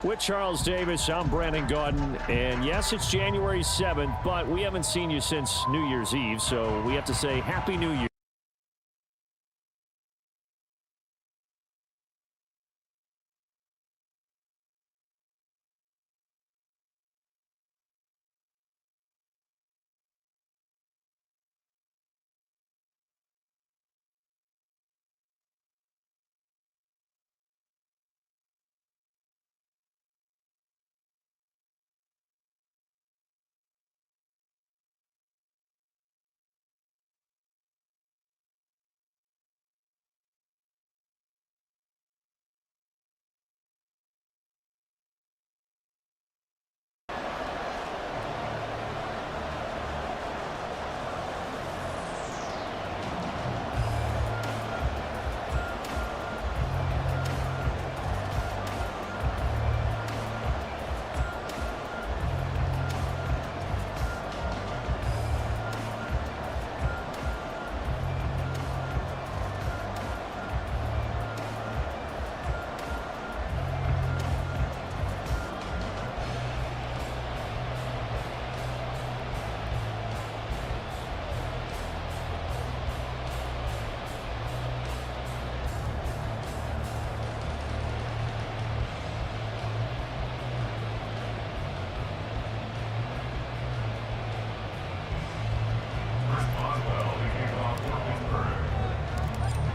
With Charles Davis, I'm Brandon Gaudin, and yes, it's January 7th, but we haven't seen you since New Year's Eve, so we have to say Happy New Year.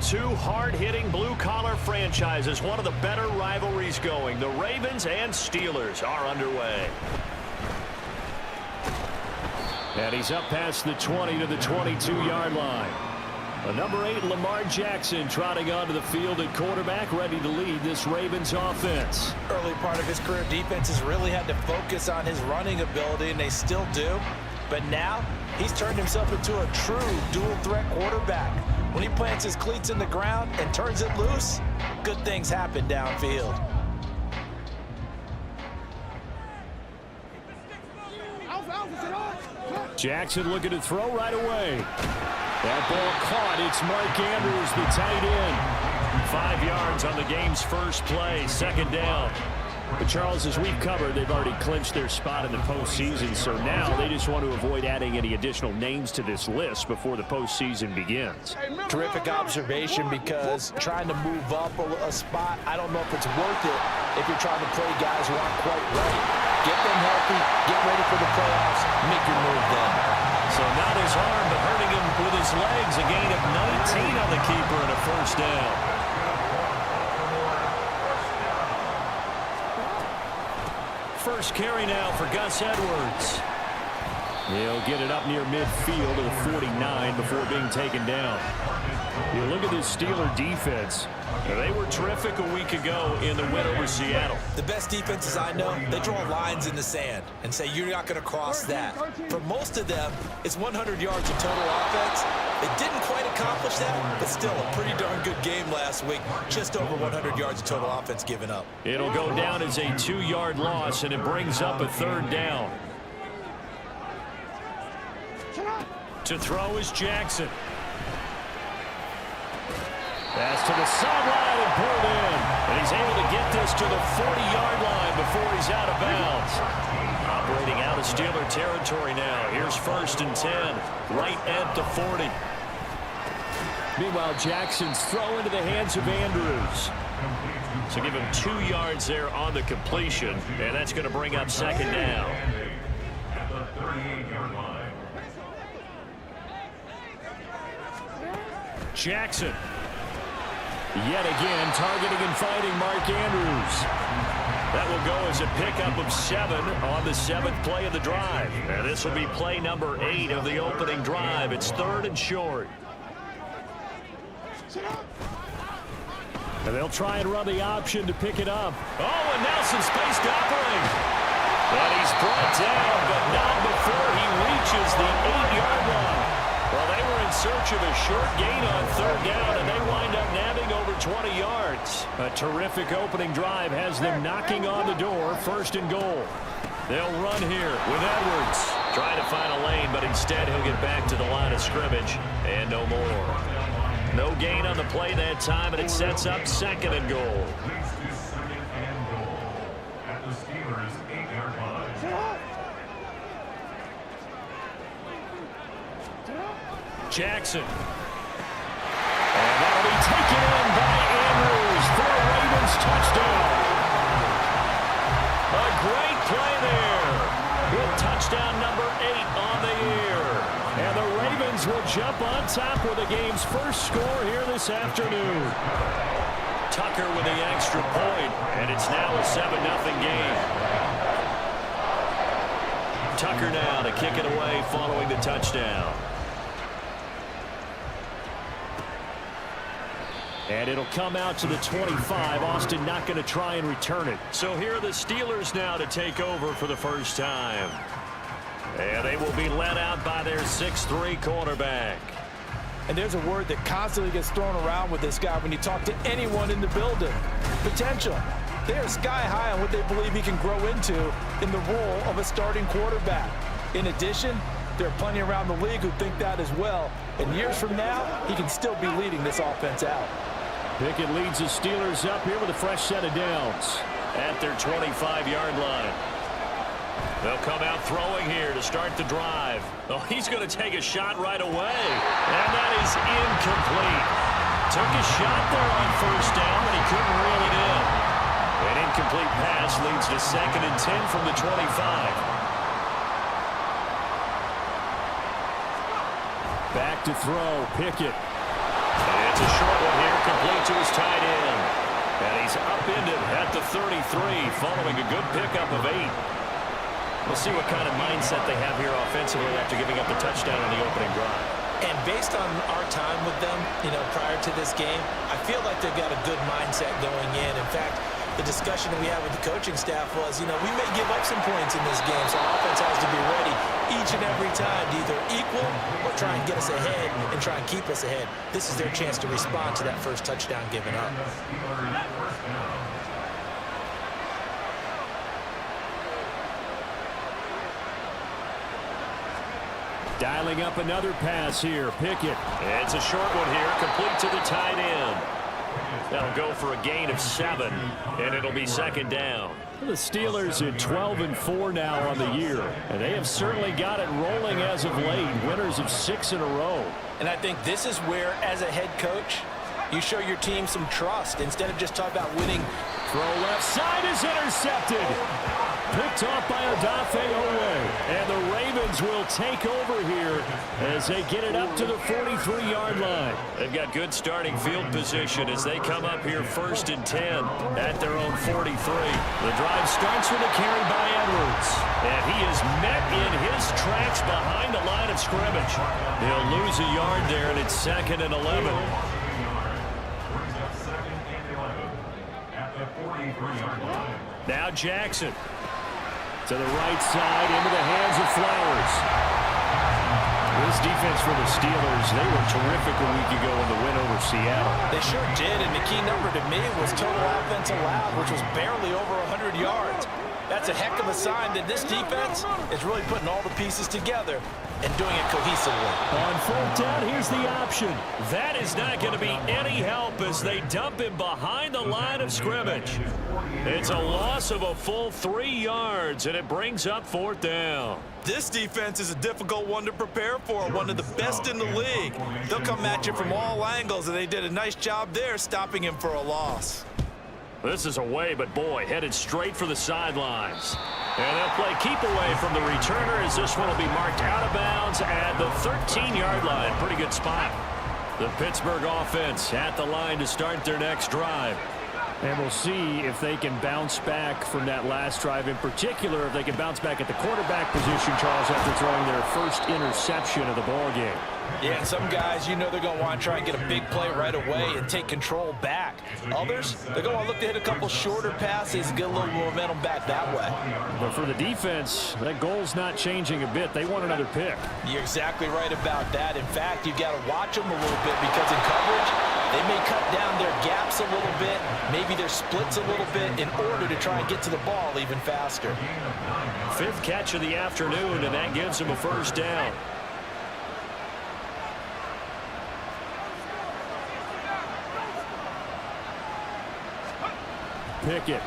Two hard-hitting blue-collar franchises, one of the better rivalries going. The Ravens and Steelers are underway. And he's up past the 20 to the 22-yard line. The number 8, Lamar Jackson, trotting onto the field at quarterback, ready to lead this Ravens offense. Early part of his career, defenses really had to focus on his running ability, and they still do. But now, he's turned himself into a true dual-threat quarterback. When he plants his cleats in the ground and turns it loose, good things happen downfield. Jackson looking to throw right away. That ball caught. It's Mark Andrews, the tight end. 5 yards on the game's first play, second down. But Charles, as we've covered, they've already clinched their spot in the postseason, so now they just want to avoid adding any additional names to this list before the postseason begins. Terrific observation, because trying to move up a spot, I don't know if it's worth it if you're trying to play guys who aren't quite right. Get them healthy, get ready for the playoffs, make your move then. So not his arm, but hurting him with his legs. A gain of 19 on the keeper and a first down. First carry now for Gus Edwards. He'll get it up near midfield to the 49 before being taken down. You look at this Steeler defense. They were terrific a week ago in the win over Seattle. The best defenses I know, they draw lines in the sand and say you're not going to cross that. For most of them, it's 100 yards of total offense. They didn't quite accomplish that, but still a pretty darn good game last week. Just over 100 yards of total offense given up. It'll go down as a 2-yard loss, and it brings up a third down. To throw is Jackson. Pass to the sideline and pulled in. And he's able to get this to the 40-yard line before he's out of bounds. Operating out of Steeler territory now. Here's 1st and 10. Right at the 40. Meanwhile, Jackson's throw into the hands of Andrews. So give him 2 yards there on the completion. And that's going to bring up second down. At the 38-yard line. Jackson. Yet again, targeting and finding Mark Andrews. That will go as a pickup of 7 on the 7th play of the drive. And this will be play number 8 of the opening drive. It's 3rd and short. And they'll try and run the option to pick it up. Oh, and Nelson spaced to operate. And he's brought down, but not before he reaches the 8-yard line. Well, they were in search of a short gain on 3rd down, and they wind up nabbing over 20 yards. A terrific opening drive has them knocking on the door, 1st and goal. They'll run here with Edwards. Trying to find a lane, but instead he'll get back to the line of scrimmage, and no more. No gain on the play that time, and it sets up 2nd and goal. Jackson. And that'll be taken in by Andrews for a Ravens touchdown. A great play there with touchdown number 8 on the year. And the Ravens will jump on top with the game's first score here this afternoon. Tucker with the extra point, and it's now a 7-0 game. Tucker now to kick it away following the touchdown. And it'll come out to the 25. Austin not going to try and return it. So here are the Steelers now to take over for the first time. And they will be led out by their 6'3" quarterback. And there's a word that constantly gets thrown around with this guy when you talk to anyone in the building. Potential. They are sky high on what they believe he can grow into in the role of a starting quarterback. In addition, there are plenty around the league who think that as well. And years from now, he can still be leading this offense out. Pickett leads the Steelers up here with a fresh set of downs at their 25-yard line. They'll come out throwing here to start the drive. Oh, he's going to take a shot right away. And that is incomplete. Took a shot there on first down, but he couldn't reel it in. An incomplete pass leads to 2nd and 10 from the 25. Back to throw, Pickett. And it's a short one here, complete to his tight end. And he's upended at the 33, following a good pickup of 8. We'll see what kind of mindset they have here offensively after giving up the touchdown on the opening drive. And based on our time with them, prior to this game, I feel like they've got a good mindset going in. In fact, the discussion that we had with the coaching staff was, we may give up some points in this game, so our offense has to be ready each and every time to either equal or try and get us ahead and try and keep us ahead. This is their chance to respond to that first touchdown given up. Dialing up another pass here, Pickett. It's a short one here, complete to the tight end. That'll go for a gain of 7, and it'll be 2nd down. The Steelers at 12-4 now on the year, and they have certainly got it rolling as of late, winners of 6 in a row. And I think this is where, as a head coach, you show your team some trust instead of just talking about winning. Throw left side is intercepted. Picked off by Odafe Oweh. And the Ravens will take over here as they get it up to the 43-yard line. They've got good starting field position as they come up here 1st and 10 at their own 43. The drive starts with a carry by Edwards. And he is met in his tracks behind the line of scrimmage. He'll lose a yard there, and it's 2nd and 11. Now Jackson to the right side into the hands of Flowers. This defense for the Steelers, they were terrific a week ago in the win over Seattle. They sure did, and the key number to me was total offense allowed, which was barely over 100 yards. That's a heck of a sign that this defense is really putting all the pieces together and doing it cohesively. On 4th down, here's the option. That is not going to be any help as they dump him behind the line of scrimmage. It's a loss of a full 3 yards, and it brings up 4th down. This defense is a difficult one to prepare for, one of the best in the league. They'll come at you from all angles, and they did a nice job there stopping him for a loss. This is away, but boy, headed straight for the sidelines. And they'll play keep away from the returner as this one will be marked out of bounds at the 13-yard line. Pretty good spot. The Pittsburgh offense at the line to start their next drive. And we'll see if they can bounce back from that last drive, in particular if they can bounce back at the quarterback position, Charles, after throwing their first interception of the ballgame. Yeah, and some guys, they're going to want to try and get a big play right away and take control back. Others, they're going to look to hit a couple shorter passes and get a little momentum back that way. But for the defense, that goal's not changing a bit. They want another pick. You're exactly right about that. In fact, you've got to watch them a little bit because in coverage, they may cut down their gaps a little bit, maybe their splits a little bit in order to try and get to the ball even faster. 5th catch of the afternoon, and that gives them a 1st down. Pickett.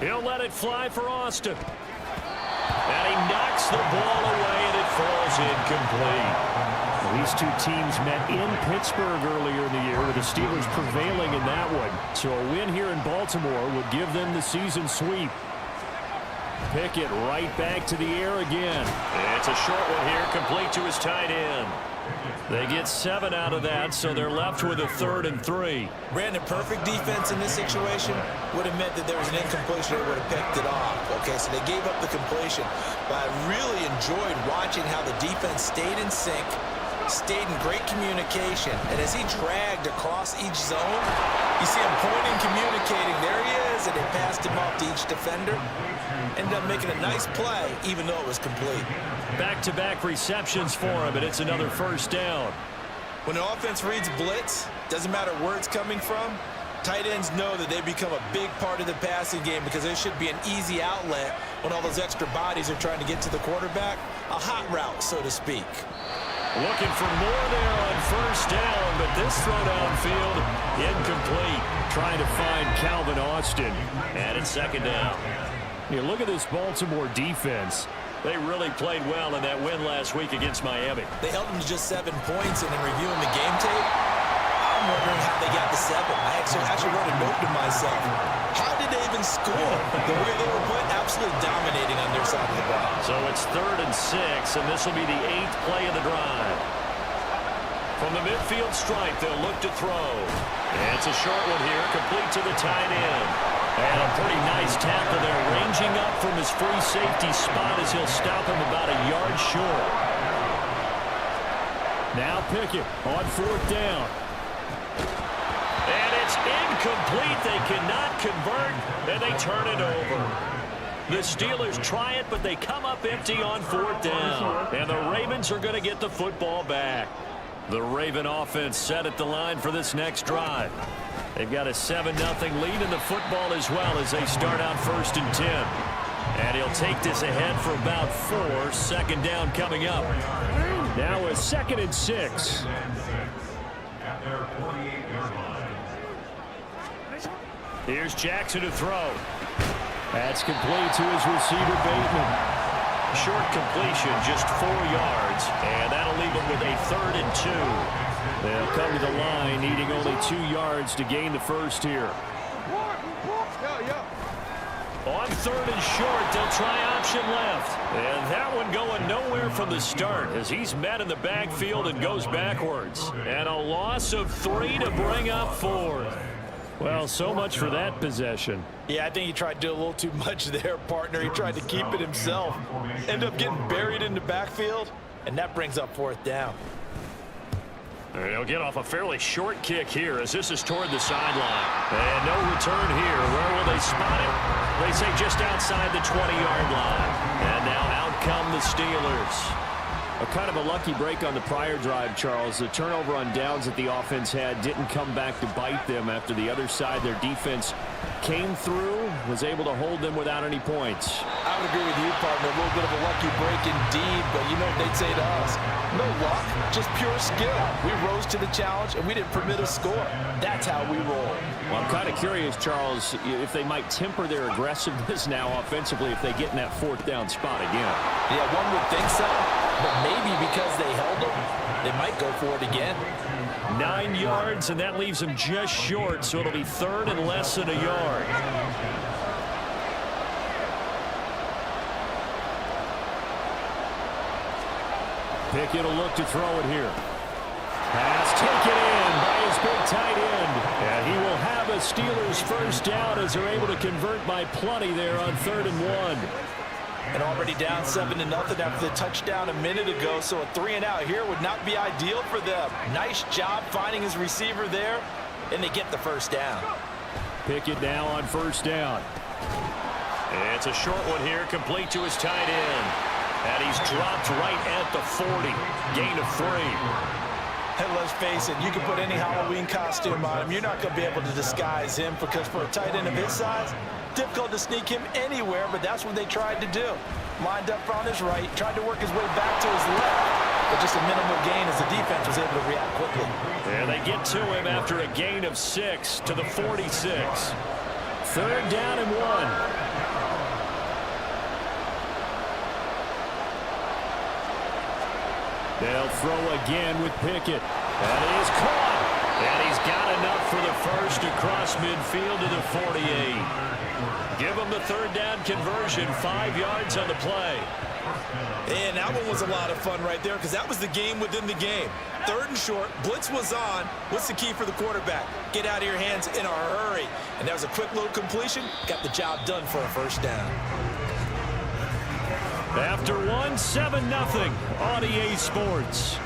He'll let it fly for Austin. And he knocks the ball away, and it falls incomplete. These two teams met in Pittsburgh earlier in the year, with the Steelers prevailing in that one. So a win here in Baltimore would give them the season sweep. Pickett right back to the air again. It's a short one here, complete to his tight end. They get 7 out of that, so they're left with a 3rd and 3. Brandon, perfect defense in this situation would have meant that there was an incompletion. They would have picked it off. Okay, so they gave up the completion. But I really enjoyed watching how the defense stayed in sync, stayed in great communication. And as he dragged across each zone, you see him pointing, communicating. There he is, and they passed him off to each defender. Ended up making a nice play, even though it was complete. Back-to-back receptions for him, and it's another 1st down. When the offense reads blitz, doesn't matter where it's coming from, tight ends know that they become a big part of the passing game because there should be an easy outlet when all those extra bodies are trying to get to the quarterback. A hot route, so to speak. Looking for more there on 1st down, but this throw downfield incomplete. Trying to find Calvin Austin, and it's 2nd down. You look at this Baltimore defense. They really played well in that win last week against Miami. They held them to just 7 points, and in reviewing the game tape, I'm wondering how they got to 7. I actually wrote a note to myself. How did they even score? The way they were playing, absolutely dominating on their side of the ball. So it's 3rd and 6, and this will be the 8th play of the drive. From the midfield stripe, they'll look to throw. And it's a short one here, complete to the tight end. And a pretty nice tackle there, ranging up from his free safety spot as he'll stop him about a yard short. Now Pickett on 4th down. And it's incomplete. They cannot convert, and they turn it over. The Steelers try it, but they come up empty on 4th down. And the Ravens are going to get the football back. The Raven offense set at the line for this next drive. They've got a 7-0 lead in the football as well as they start out 1st and 10. And he'll take this ahead for about 4. 2nd down coming up. Now a 2nd and 6. Here's Jackson to throw. That's complete to his receiver, Bateman. Short completion, just 4 yards, and that'll leave them with a 3rd and 2. They'll come to the line, needing only 2 yards to gain the 1st here. On 3rd and short, they'll try option left. And that one going nowhere from the start as he's met in the backfield and goes backwards. And a loss of 3 to bring up 4th. Well, so much for that possession. Yeah, I think he tried to do a little too much there, partner. He tried to keep it himself. Ended up getting buried in the backfield, and that brings up 4th down. They'll get off a fairly short kick here as this is toward the sideline. And no return here. Where will they spot it? They say just outside the 20-yard line. And now out come the Steelers. A kind of a lucky break on the prior drive, Charles. The turnover on downs that the offense had didn't come back to bite them after the other side. Their defense came through, was able to hold them without any points. I would agree with you, partner. A little bit of a lucky break indeed, but you know what they'd say to us? No luck, just pure skill. We rose to the challenge, and we didn't permit a score. That's how we roll. Well, I'm kind of curious, Charles, if they might temper their aggressiveness now offensively if they get in that 4th down spot again. Yeah, one would think so, but maybe because they held them, they might go for it again. 9 yards, and that leaves them just short, so it'll be 3rd and less than a yard. Pickett will look to throw it here. Pass taken in by his big tight end. And he will have a Steelers 1st down as they're able to convert by plenty there on 3rd and 1. And already down 7-0 after the touchdown a minute ago, so a 3-and-out here would not be ideal for them. Nice job finding his receiver there, and they get the 1st down. Pickett now on 1st down. It's a short one here, complete to his tight end. And he's dropped right at the 40. Gain of 3. And let's face it, you can put any Halloween costume on him. You're not going to be able to disguise him because for a tight end of his size, difficult to sneak him anywhere, but that's what they tried to do. Lined up on his right, tried to work his way back to his left, but just a minimal gain as the defense was able to react quickly. And they get to him after a gain of 6 to the 46. 3rd down and 1. They'll throw again with Pickett. That is caught. And he's got enough for the first across midfield to the 48. Give him the third down conversion, 5 yards on the play. And that one was a lot of fun right there because that was the game within the game. 3rd and short, blitz was on. What's the key for the quarterback? Get out of your hands in a hurry. And that was a quick little completion. Got the job done for a first down. After one, 7-0 on EA Sports.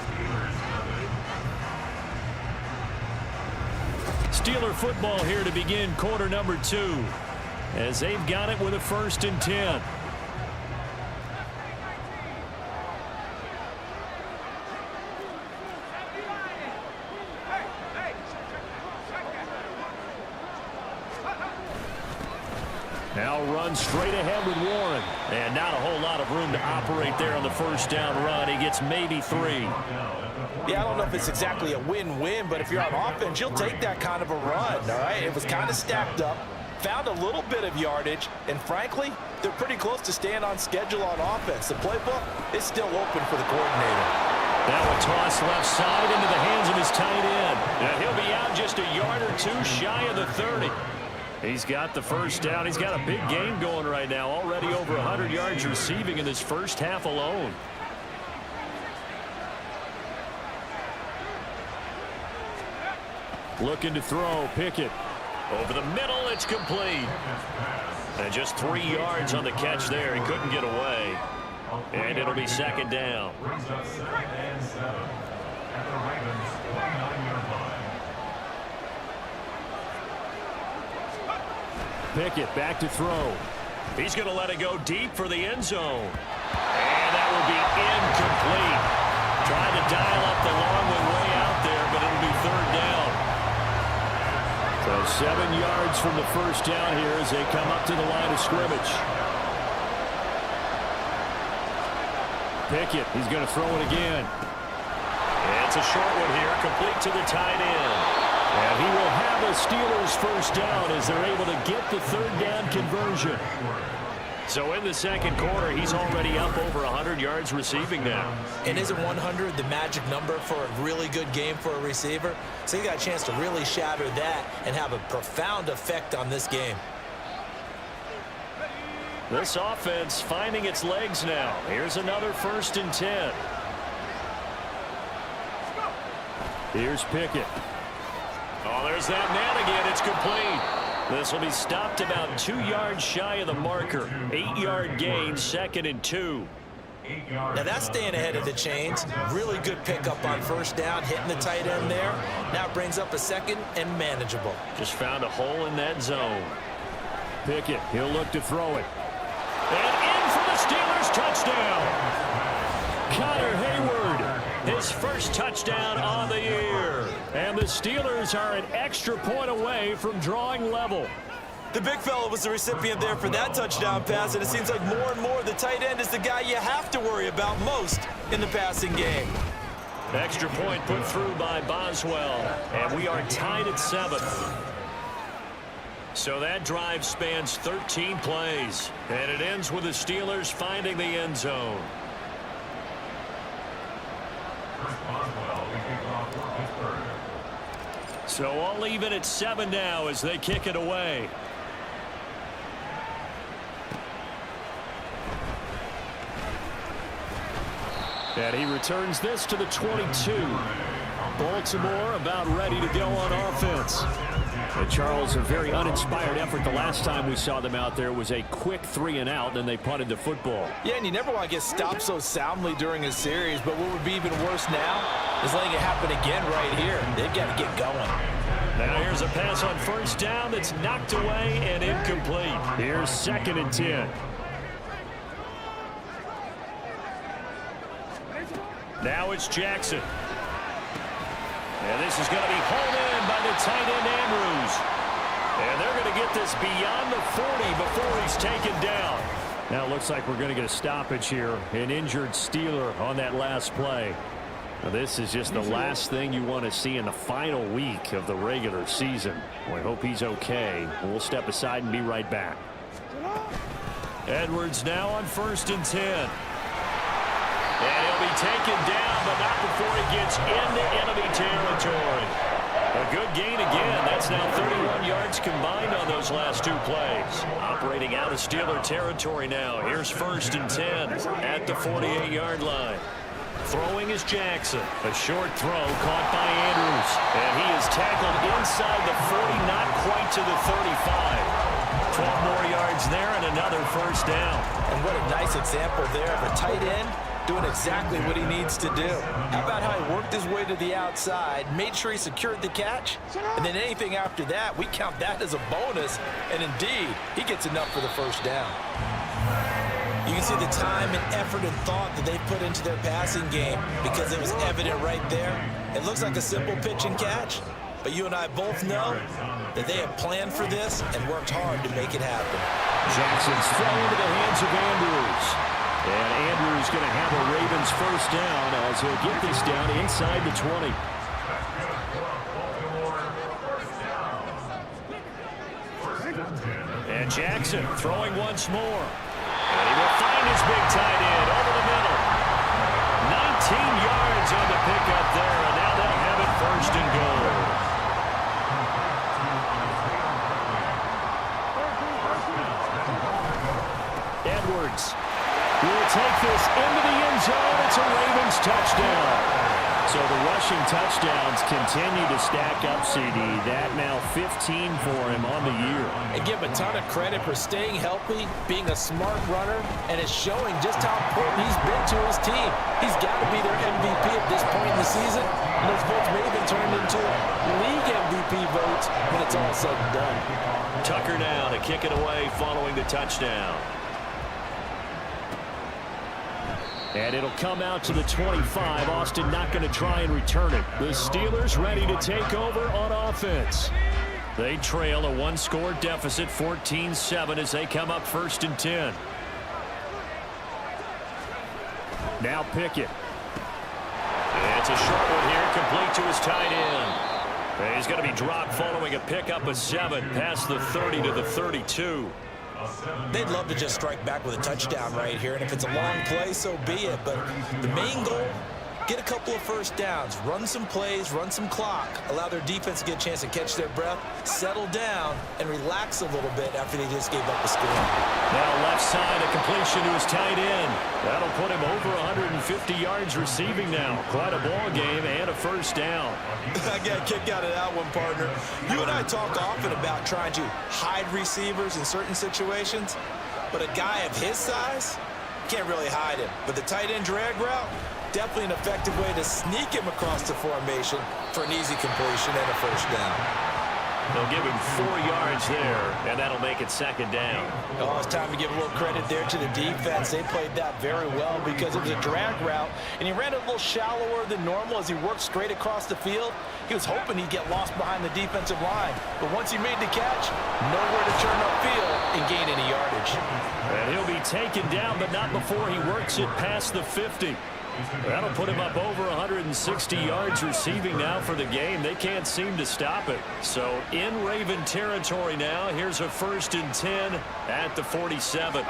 Steeler football here to begin quarter number 2 as they've got it with a 1st and 10. Now run straight ahead with Warren. And not a whole lot of room to operate there on the first down run. He gets maybe 3. Yeah, I don't know if it's exactly a win-win, but if you're on offense, you'll take that kind of a run, all right? It was kind of stacked up, found a little bit of yardage, and frankly, they're pretty close to staying on schedule on offense. The playbook is still open for the coordinator. Now a toss left side into the hands of his tight end. Now he'll be out just a yard or 2 shy of the 30. He's got the first down. He's got a big game going right now, already over 100 yards receiving in this first half alone. Looking to throw, Pickett. Over the middle, it's complete. And just 3 yards on the catch there. He couldn't get away. And it'll be 2nd down. Pickett back to throw. He's going to let it go deep for the end zone. And that will be incomplete. Tried to dial up the long one way out there, but it'll be 3rd down. So 7 yards from the first down here as they come up to the line of scrimmage. Pickett, he's going to throw it again. And it's a short one here, complete to the tight end. And he will have the Steelers first down as they're able to get the 3rd down conversion. So in the 2nd quarter, he's already up over 100 yards receiving now. And isn't 100 the magic number for a really good game for a receiver? So he got a chance to really shatter that and have a profound effect on this game. This offense finding its legs now. Here's another 1st and 10. Here's Pickett. Oh, there's that man again. It's complete. This will be stopped about 2 yards shy of the marker. 8-yard gain, 2nd and 2. Now that's staying ahead of the chains. Really good pickup on first down, hitting the tight end there. Now brings up a 2nd and manageable. Just found a hole in that zone. Pickett, he'll look to throw it. And in for the Steelers touchdown. Connor Hayward, his first touchdown on the year. And the Steelers are an extra point away from drawing level. The big fella was the recipient there for that touchdown pass, and it seems like more and more the tight end is the guy you have to worry about most in the passing game. Extra point put through by Boswell, and we are tied at 7. So that drive spans 13 plays, and it ends with the Steelers finding the end zone. So all even at 7 now as they kick it away. And he returns this to the 22. Baltimore about ready to go on offense. And Charles, a very uninspired effort. The last time we saw them out there was a quick 3-and-out, and they punted the football. Yeah, and you never want to get stopped so soundly during a series, but what would be even worse now is letting it happen again right here. They've got to get going. Now here's a pass on first down that's knocked away and incomplete. Here's 2nd and 10. Now it's Jackson. And this is going to be hauled in by the tight end Andrews. And they're going to get this beyond the 40 before he's taken down. Now it looks like we're going to get a stoppage here. An injured Steeler on that last play. Now this is just the last thing you want to see in the final week of the regular season. We hope he's okay. We'll step aside and be right back. Edwards now on 1st and 10. And he'll be taken down, but not before he gets into enemy territory. A good gain again. That's now 31 yards combined on those last two plays. Operating out of Steeler territory now. Here's 1st and 10 at the 48-yard line. Throwing is Jackson. A short throw caught by Andrews. And he is tackled inside the 40, not quite to the 35. 12 more yards there and another 1st down. And what a nice example there of a tight end doing exactly what he needs to do. How about how he worked his way to the outside, made sure he secured the catch, and then anything after that, we count that as a bonus, and indeed, he gets enough for the 1st down. You can see the time and effort and thought that they put into their passing game because it was evident right there. It looks like a simple pitch and catch, but you and I both know that they have planned for this and worked hard to make it happen. Jackson's throw into the hands of Andrews. And Andrews going to have a Ravens 1st down as he'll get this down inside the 20. And Jackson throwing once more. And he will find his big tight end over the middle. 19 yards on the pickup there, and now they'll have it 1st and goal. Edwards will take this into the end zone. It's a Ravens touchdown. So the rushing touchdowns continue to stack up, CD. That now 15 for him on the year. And give him a ton of credit for staying healthy, being a smart runner, and it's showing just how important he's been to his team. He's got to be their MVP at this point in the season. And those votes may have been turned into league MVP votes when it's all said and done. Tucker now to kick it away following the touchdown. And it'll come out to the 25. Austin not going to try and return it. The Steelers ready to take over on offense. They trail a one-score deficit, 14-7, as they come up 1st and 10. Now Pickett. It's a short one here, complete to his tight end. And he's going to be dropped following a pickup of 7 past the 30 to the 32. They'd love to just strike back with a touchdown right here, and if it's a long play, so be it. But the main goal, get a couple of 1st downs, run some plays, run some clock, allow their defense to get a chance to catch their breath, settle down, and relax a little bit after they just gave up a score. Now left side, a completion to his tight end. That'll put him over 150 yards receiving now. Quite a ball game and a 1st down. I got a kick out of that one, partner. You and I talk often about trying to hide receivers in certain situations, but a guy of his size can't really hide him. But the tight end drag route, definitely an effective way to sneak him across the formation for an easy completion and a 1st down. They'll give him 4 yards there, and that'll make it 2nd down. Oh, it's time to give a little credit there to the defense. They played that very well because it was a drag route, and he ran it a little shallower than normal as he worked straight across the field. He was hoping he'd get lost behind the defensive line, but once he made the catch, nowhere to turn upfield and gain any yardage. And he'll be taken down, but not before he works it past the 50. That'll put him up over 160 yards receiving now for the game. They can't seem to stop it. So in Raven territory now, here's a 1st and 10 at the 47.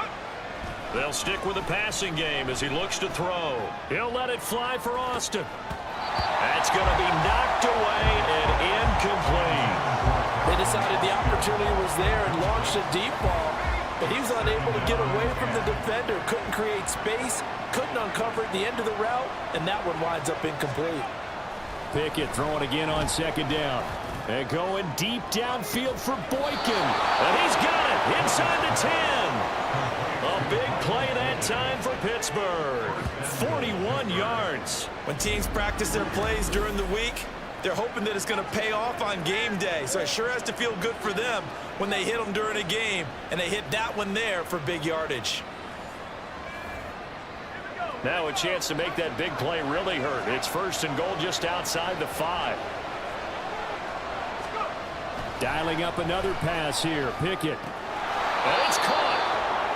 They'll stick with the passing game as he looks to throw. He'll let it fly for Austin. That's going to be knocked away and incomplete. They decided the opportunity was there and launched a deep ball, but he was unable to get away from the defender, couldn't create space, couldn't uncover at the end of the route, and that one winds up incomplete. Pickett throwing again on 2nd down. And going deep downfield for Boykin. And he's got it inside the 10. A big play that time for Pittsburgh. 41 yards. When teams practice their plays during the week, they're hoping that it's going to pay off on game day. So it sure has to feel good for them when they hit them during a game, and they hit that one there for big yardage. Now a chance to make that big play really hurt. It's 1st and goal just outside the 5. Dialing up another pass here. Pickett. And it's caught.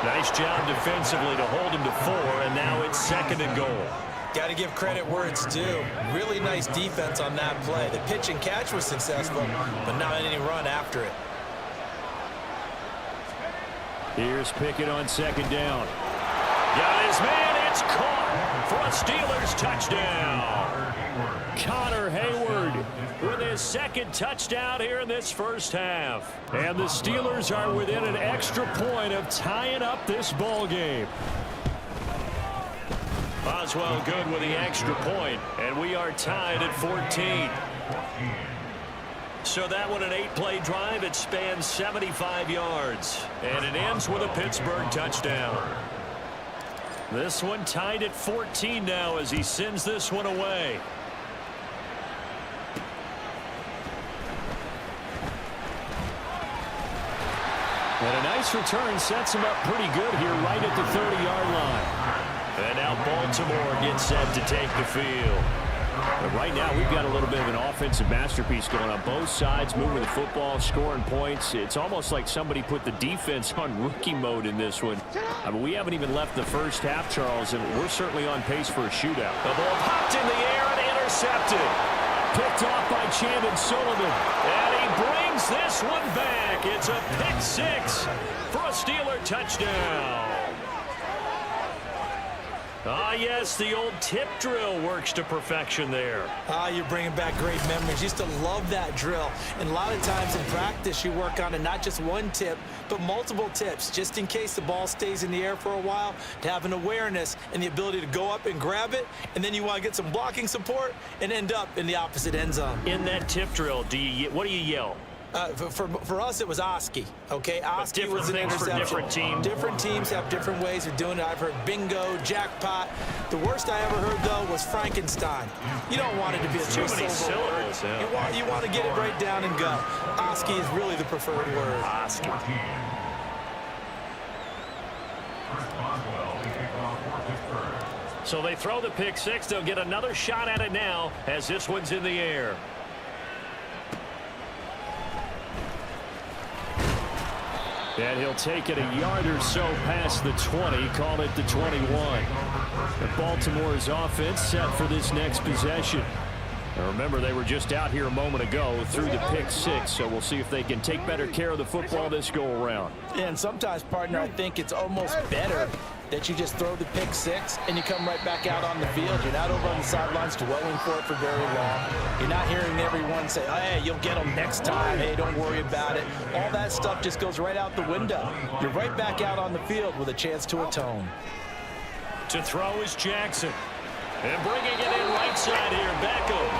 Nice job defensively to hold him to 4, and now it's 2nd and goal. Got to give credit where it's due. Really nice defense on that play. The pitch and catch was successful, but not any run after it. Here's Pickett on 2nd down. Got his man It's caught for a Steelers touchdown. Connor Hayward with his second touchdown here in this first half. And the Steelers are within an extra point of tying up this ball game. Boswell good with the extra point, and we are tied at 14. So that one, an 8-play drive. It spans 75 yards, and it ends with a Pittsburgh touchdown. This one tied at 14 now as he sends this one away. And a nice return sets him up pretty good here right at the 30-yard line. And now Baltimore gets set to take the field. But right now we've got a little bit of an offensive masterpiece going on both sides, moving the football, scoring points. It's almost like somebody put the defense on rookie mode in this one. I mean, we haven't even left the first half, Charles, and we're certainly on pace for a shootout. The ball popped in the air and intercepted. Picked off by Chandon Sullivan. And he brings this one back. It's a pick six for a Steeler touchdown. Ah, yes, the old tip drill works to perfection there. Ah, you're bringing back great memories. Used to love that drill. And a lot of times in practice, you work on it, not just one tip, but multiple tips, just in case the ball stays in the air for a while, to have an awareness and the ability to go up and grab it, and then you want to get some blocking support and end up in the opposite end zone. In that tip drill, what do you yell? For us, it was Oski. Okay, Oski was an interception. For different teams. Different teams have different ways of doing it. I've heard bingo, jackpot. The worst I ever heard, though, was Frankenstein. You don't want it to be a too many syllables. Yeah. You want to get it right down and go. Oski is really the preferred word. Oski. So they throw the pick six. They'll get another shot at it now as this one's in the air. And he'll take it a yard or so past the 20, call it the 21. And Baltimore's offense set for this next possession. And remember, they were just out here a moment ago through the pick six, so we'll see if they can take better care of the football this go-around. Yeah, and sometimes, partner, I think it's almost better that you just throw the pick six and you come right back out on the field. You're not over on the sidelines dwelling for it for very long. You're not hearing everyone say, oh, hey, you'll get them next time. Hey, don't worry about it. All that stuff just goes right out the window. You're right back out on the field with a chance to atone. To throw is Jackson. And bringing it in right side here, Beckham.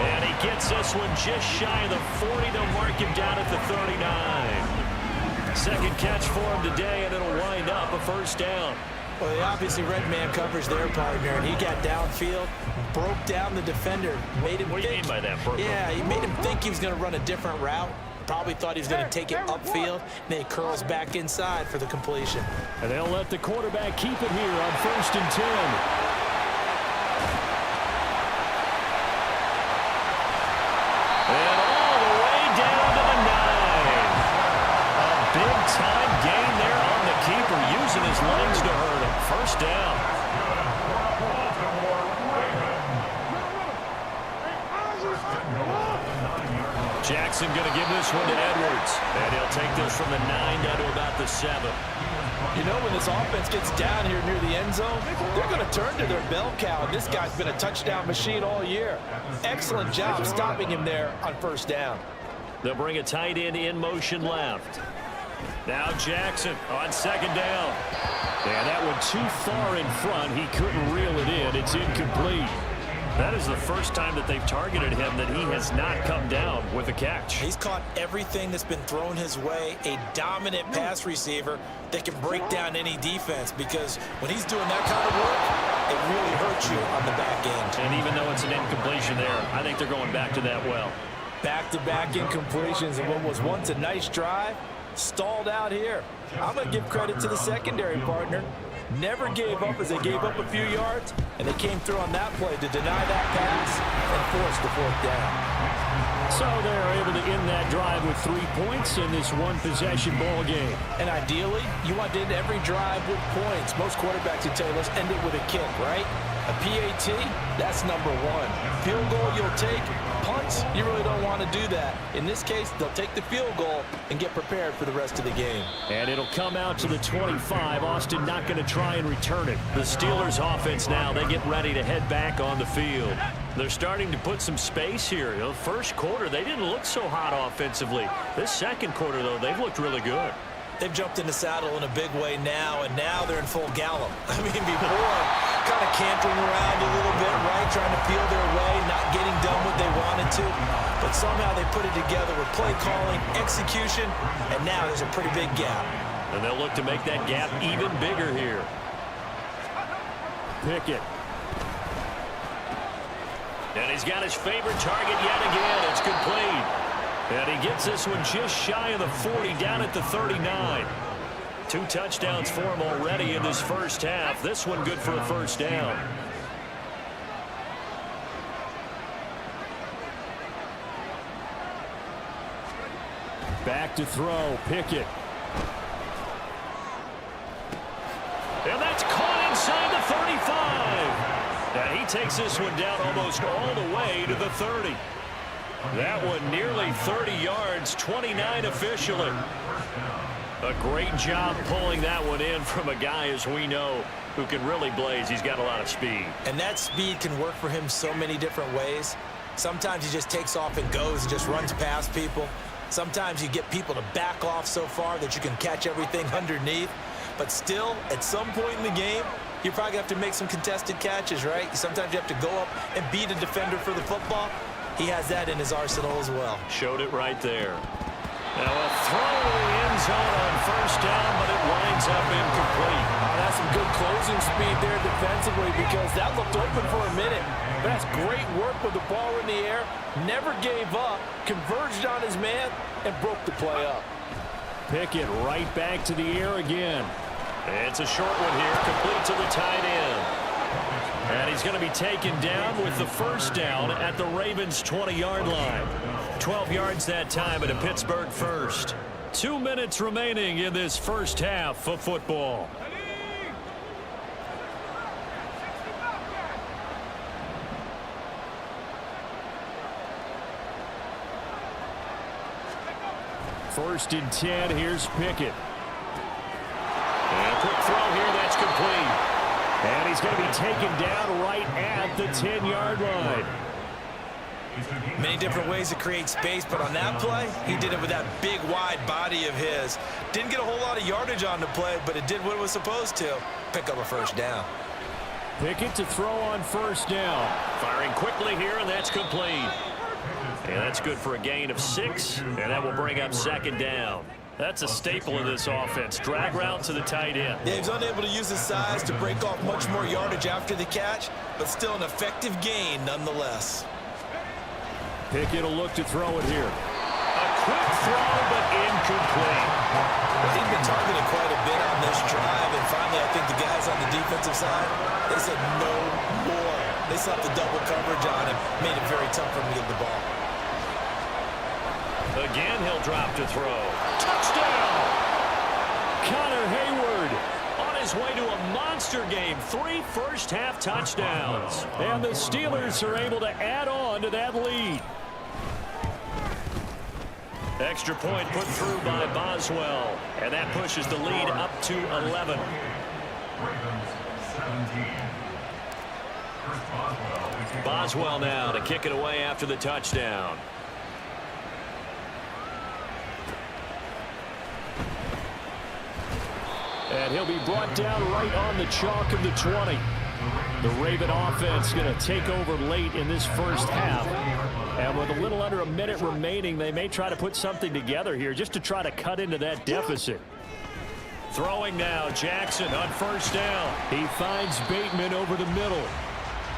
And he gets this one just shy of the 40 to mark him down at the 39. Second catch for him today, and it'll wind up a first down. Well, they obviously red man coverage their partner, and he got downfield, broke down the defender, made him What do you mean by that, Burko? Yeah, he made him think he was going to run a different route. Probably thought he was going to take it upfield, and then he curls back inside for the completion. And they'll let the quarterback keep it here on 1st and 10. And all the way down to the 9. A big-time gain there on the keeper, using his legs to hurt him. First down. Jackson going to give this one to Edwards. And he'll take this from the 9 down to about the 7. You know, when this offense gets down here near the end zone, they're going to turn to their bell cow. This guy's been a touchdown machine all year. Excellent job stopping him there on first down. They'll bring a tight end in motion left. Now Jackson on second down. And that one too far in front. He couldn't reel it in. It's incomplete. That is the first time that they've targeted him that he has not come down with a catch. He's caught everything that's been thrown his way. A dominant pass receiver that can break down any defense, because when he's doing that kind of work, it really hurts you on the back end. And even though it's an incompletion there, I think they're going back to that well. Back-to-back incompletions, and what was once a nice drive stalled out here. I'm going to give credit to the secondary partner. Never gave up as they gave up a few yards, and they came through on that play to deny that pass and force the fourth down. So they're able to end that drive with 3 points in this one-possession ball game. And ideally, you want to end every drive with points. Most quarterbacks would tell you, let's end it with a kick, right? A PAT, that's number one. Field goal you'll take, punts, you really don't want to do that. In this case, they'll take the field goal and get prepared for the rest of the game. And it'll come out to the 25. Austin not going to try and return it. The Steelers offense now, they get ready to head back on the field. They're starting to put some space here. The first quarter, they didn't look so hot offensively. This second quarter, though, they've looked really good. They've jumped in the saddle in a big way now, and now they're in full gallop. I mean, before, kind of cantering around a little bit, right, trying to feel their way, not getting done what they wanted to. But somehow they put it together with play calling, execution, and now there's a pretty big gap. And they'll look to make that gap even bigger here. Pickett. And he's got his favorite target yet again. It's complete. And he gets this one just shy of the 40, down at the 39. 2 touchdowns for him already in this first half. This one good for a first down. Back to throw, Pickett. And that's caught inside the 35. And he takes this one down almost all the way to the 30. That one nearly 30 yards, 29 officially. A great job pulling that one in from a guy, as we know, who can really blaze. He's got a lot of speed. And that speed can work for him so many different ways. Sometimes he just takes off and goes and just runs past people. Sometimes you get people to back off so far that you can catch everything underneath. But still, at some point in the game, you're probably going to have to make some contested catches, right? Sometimes you have to go up and beat a defender for the football. He has that in his arsenal as well. Showed it right there. Now a throw to the end zone on first down, but it winds up incomplete. Oh, that's some good closing speed there defensively, because that looked open for a minute. But that's great work with the ball in the air. Never gave up, converged on his man, and broke the play up. Pickett right back to the air again. It's a short one here, complete to the tight end. And he's going to be taken down with the first down at the Ravens' 20-yard line. 12 yards that time at a Pittsburgh first. 2 minutes remaining in this first half of football. First and 10, here's Pickett. And a quick throw here, that's complete. And he's going to be taken down right at the 10-yard line. Many different ways to create space, but on that play, he did it with that big, wide body of his. Didn't get a whole lot of yardage on the play, but it did what it was supposed to. Pick up a first down. Pickett to throw on first down. Firing quickly here, and that's complete. And that's good for a gain of 6, and that will bring up second down. That's a staple of this offense. Drag route to the tight end. Yeah, he was unable to use his size to break off much more yardage after the catch, but still an effective gain nonetheless. Pickett will look to throw it here. A quick throw, but incomplete. Well, he's been targeted quite a bit on this drive, and finally I think the guys on the defensive side, they said no more. They slapped the double coverage on him, made it very tough for him to get the ball. Again, he'll drop to throw. Touchdown! Connor Hayward on his way to a monster game. 3 first-half touchdowns. And the Steelers are able to add on to that lead. Extra point put through by Boswell. And that pushes the lead up to 11. Boswell now to kick it away after the touchdown. And he'll be brought down right on the chalk of the 20. The Raven offense going to take over late in this first half. And with a little under a minute remaining, they may try to put something together here just to try to cut into that deficit. Throwing now, Jackson on first down. He finds Bateman over the middle.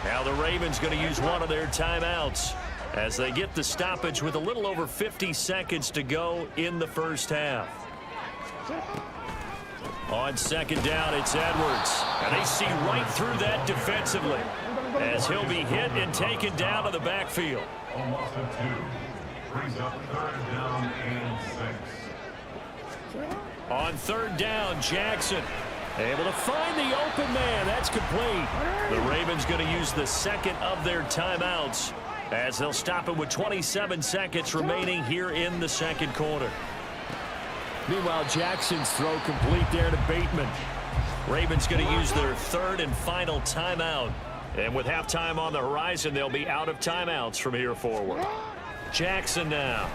Now the Ravens going to use one of their timeouts as they get the stoppage with a little over 50 seconds to go in the first half. On second down, it's Edwards. And they see right through that defensively as he'll be hit and taken down to the backfield. Almost a 2. Brings up third down and 6. On third down, Jackson able to find the open man. That's complete. The Ravens going to use the second of their timeouts as they'll stop it with 27 seconds remaining here in the second quarter. Meanwhile, Jackson's throw complete there to Bateman. Ravens going to use their third and final timeout. And with halftime on the horizon, they'll be out of timeouts from here forward. Jackson now.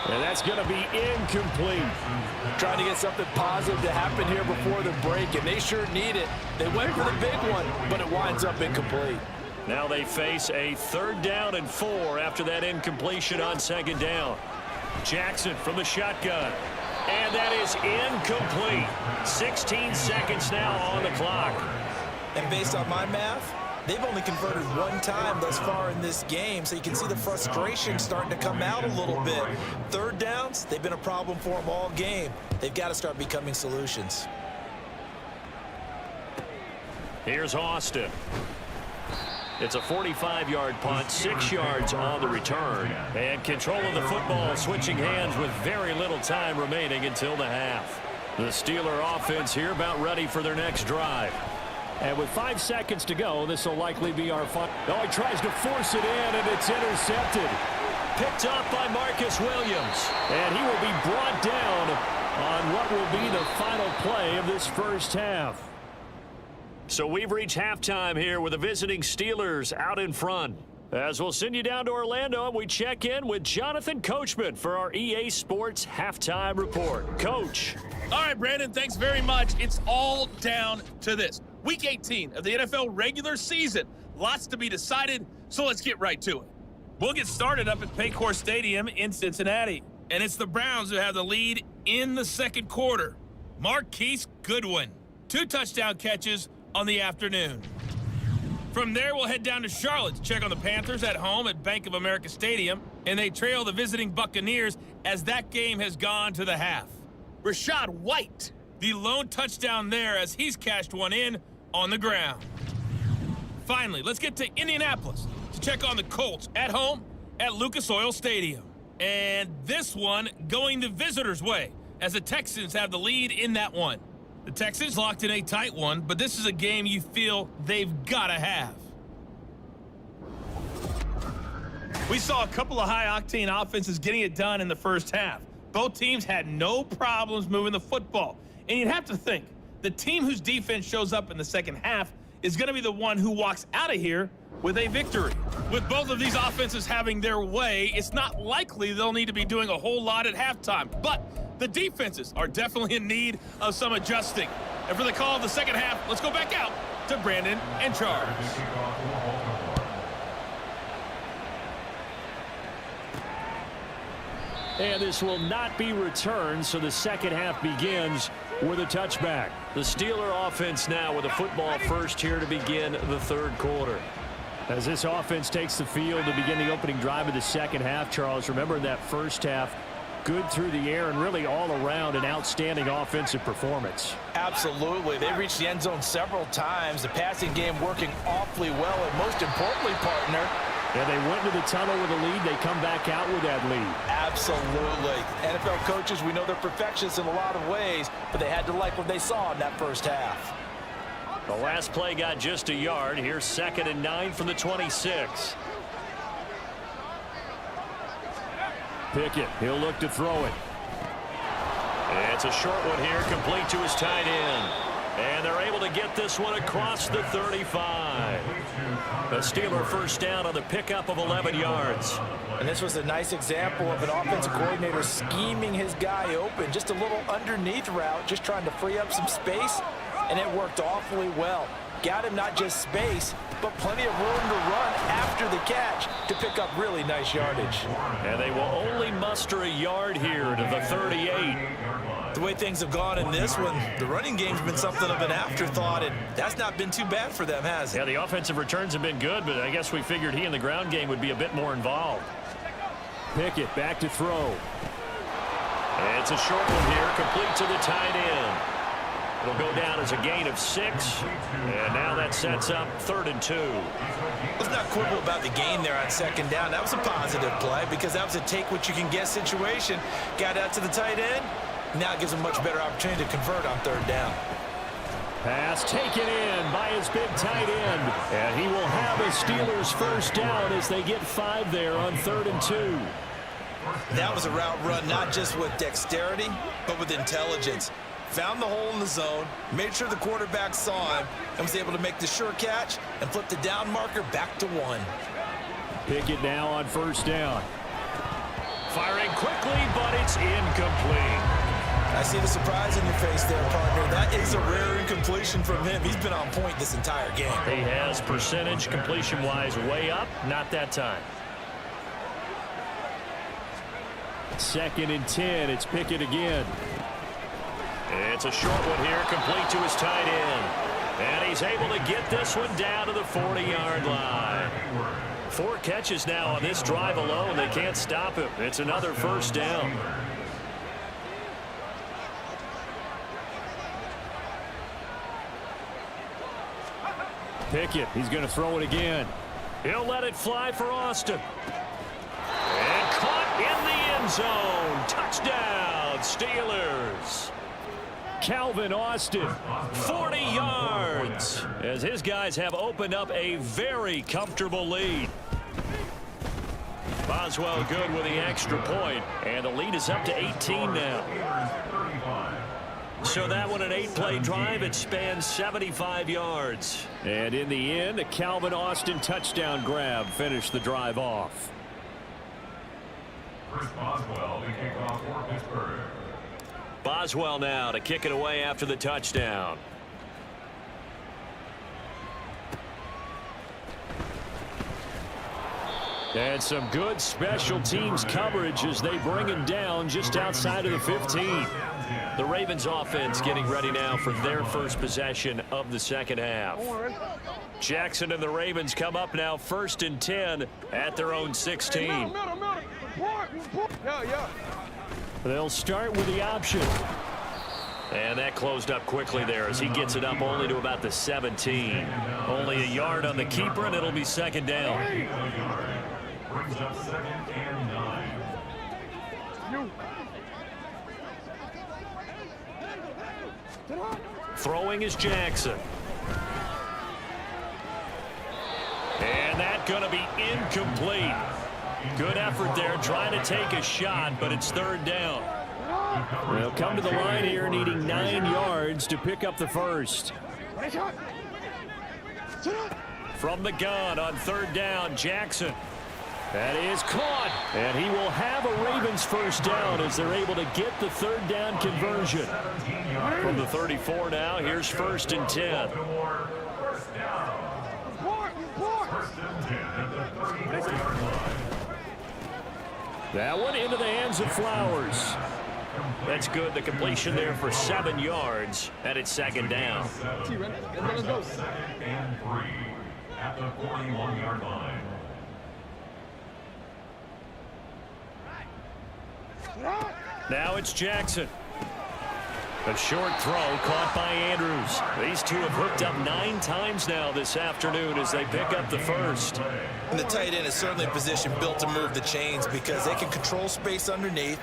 And that's going to be incomplete. Trying to get something positive to happen here before the break, and they sure need it. They went for the big one, but it winds up incomplete. Now they face a 3rd down and 4 after that incompletion on 2nd down. Jackson from the shotgun. And that is incomplete. 16 seconds now on the clock. And based on my math, they've only converted 1 time thus far in this game, so you can see the frustration starting to come out a little bit. 3rd downs, they've been a problem for them all game. They've got to start becoming solutions. Here's Austin. It's a 45-yard punt, 6 yards on the return. And control of the football switching hands with very little time remaining until the half. The Steeler offense here about ready for their next drive. And with 5 seconds to go, this will likely be our fun. Oh, he tries to force it in, and it's intercepted. Picked up by Marcus Williams. And he will be brought down on what will be the final play of this first half. So we've reached halftime here with the visiting Steelers out in front. As we'll send you down to Orlando, and we check in with Jonathan Coachman for our EA Sports Halftime Report. Coach. All right, Brandon, thanks very much. It's all down to this. Week 18 of the NFL regular season. Lots to be decided, so let's get right to it. We'll get started up at Paycor Stadium in Cincinnati. And it's the Browns who have the lead in the second quarter. Marquise Goodwin, 2 touchdown catches on the afternoon. From there, we'll head down to Charlotte to check on the Panthers at home at Bank of America Stadium. And they trail the visiting Buccaneers as that game has gone to the half. Rashad White, the lone touchdown there as he's cashed one in on the ground. Finally, let's get to Indianapolis to check on the Colts at home at Lucas Oil Stadium. And this one going the visitors' way as the Texans have the lead in that one. The Texans locked in a tight one, but this is a game you feel they've got to have. We saw a couple of high-octane offenses getting it done in the first half. Both teams had no problems moving the football. And you'd have to think, the team whose defense shows up in the second half is going to be the one who walks out of here with a victory. With both of these offenses having their way, it's not likely they'll need to be doing a whole lot at halftime. But the defenses are definitely in need of some adjusting. And for the call of the second half, let's go back out to Brandon and Charles. And this will not be returned, so the second half begins with a touchback. The Steeler offense now with a football first here to begin the third quarter. As this offense takes the field to begin the opening drive of the second half, Charles, remember in that first half, good through the air and really all around an outstanding offensive performance. Absolutely. They reached the end zone several times. The passing game working awfully well, and most importantly, partner, and they went into the tunnel with a lead. They come back out with that lead. Absolutely. NFL coaches, we know they're perfectionists in a lot of ways, but they had to like what they saw in that first half. The last play got just a yard. Here's 2nd and 9 from the 26. Pickett, he'll look to throw it. It's a short one here, complete to his tight end. And they're able to get this one across the 35. The Steeler first down on the pickup of 11 yards. And this was a nice example of an offensive coordinator scheming his guy open. Just a little underneath route, just trying to free up some space, and it worked awfully well. Got him not just space, but plenty of room to run after the catch to pick up really nice yardage. And they will only muster a yard here to the 38. The way things have gone in this one, the running game's been something of an afterthought, and that's not been too bad for them, has it? Yeah, the offensive returns have been good, but I guess we figured he in the ground game would be a bit more involved. Pickett back to throw. It's a short one here, complete to the tight end. It'll go down as a gain of 6, and now that sets up 3rd and 2. Let's not quibble about the gain there on 2nd down. That was a positive play because that was a take-what-you-can-get situation. Got out to the tight end. Now it gives them a much better opportunity to convert on 3rd down. Pass taken in by his big tight end. And he will have a Steelers first down as they get 5 there on 3rd and 2. That was a route run not just with dexterity, but with intelligence. Found the hole in the zone, made sure the quarterback saw him, and was able to make the sure catch and flip the down marker back to 1. Pickett now on 1st down. Firing quickly, but it's incomplete. I see the surprise in your face there, partner. That is a rare incompletion from him. He's been on point this entire game. He has percentage completion-wise way up, not that time. 2nd and 10, it's Pickett again. It's a short one here, complete to his tight end. And he's able to get this one down to the 40-yard line. 4 catches now on this drive alone. They can't stop him. It's another first down. Pickett, he's going to throw it again. He'll let it fly for Austin. And caught in the end zone. Touchdown, Steelers. Calvin Austin, 40 yards, as his guys have opened up a very comfortable lead. Boswell good with the extra point, and the lead is up to 18 now. So that one, an 8-play drive. It spans 75 yards. And in the end, a Calvin Austin touchdown grab finished the drive off. Chris Boswell, the kickoff for Pittsburgh. Boswell now to kick it away after the touchdown. And some good special teams coverage as they bring him down just outside of the 15. The Ravens offense getting ready now for their first possession of the second half. Jackson and the Ravens come up now 1st and 10 at their own 16. They'll start with the option. And that closed up quickly there as he gets it up only to about the 17. Only a yard on the keeper, and it'll be 2nd down. Brings up 2nd and 9. Throwing is Jackson. And that's going to be incomplete. Good effort there trying to take a shot, but it's 3rd down. They'll come to the line here needing 9 yards to pick up the first. From the gun on 3rd down, Jackson. That is caught, and he will have a Ravens first down as they're able to get the 3rd down conversion. From the 34 now, here's 1st and 10. That one into the hands of Flowers. That's good. The completion there for 7 yards, and it's 2nd down. 2nd and 3 at the 41-yard line. Now it's Jackson. A short throw caught by Andrews. These two have hooked up 9 times now this afternoon as they pick up the first. And the tight end is certainly a position built to move the chains because they can control space underneath.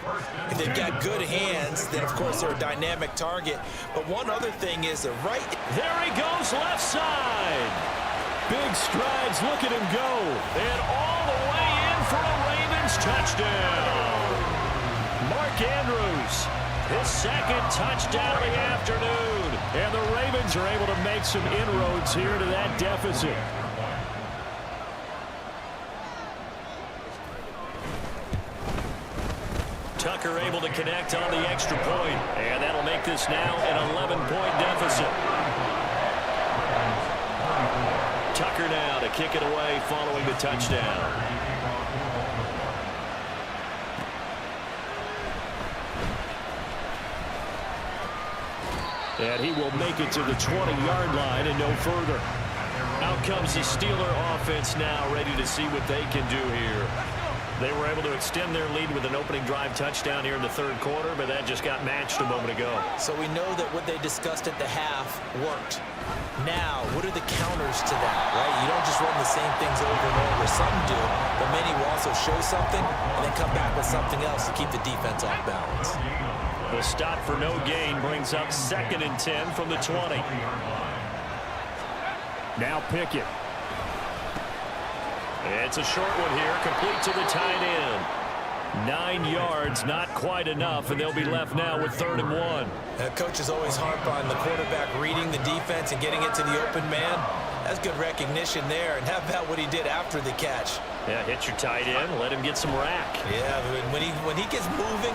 If they've got good hands, then of course they're a dynamic target. But one other thing is the right. There he goes, left side. Big strides, look at him go. And all the way in for a Ravens touchdown. Mark Andrews, his 2nd touchdown of the afternoon. And the Ravens are able to make some inroads here to that deficit. Tucker able to connect on the extra point, and that'll make this now an 11-point deficit. Tucker now to kick it away following the touchdown. And he will make it to the 20-yard line and no further. Out comes the Steeler offense now, ready to see what they can do here. They were able to extend their lead with an opening drive touchdown here in the third quarter, but that just got matched a moment ago. So we know that what they discussed at the half worked. Now, what are the counters to that, right? You don't just run the same things over and over. Some do, but many will also show something and then come back with something else to keep the defense off balance. The stop for no gain brings up 2nd and 10 from the 20. Now Pickett. It's a short one here, complete to the tight end. 9 yards, not quite enough, and they'll be left now with 3rd and 1. Coaches always harp on the quarterback reading the defense and getting it to the open man. That's good recognition there, and how about what he did after the catch? Yeah, hit your tight end, let him get some rack. Yeah, when he gets moving,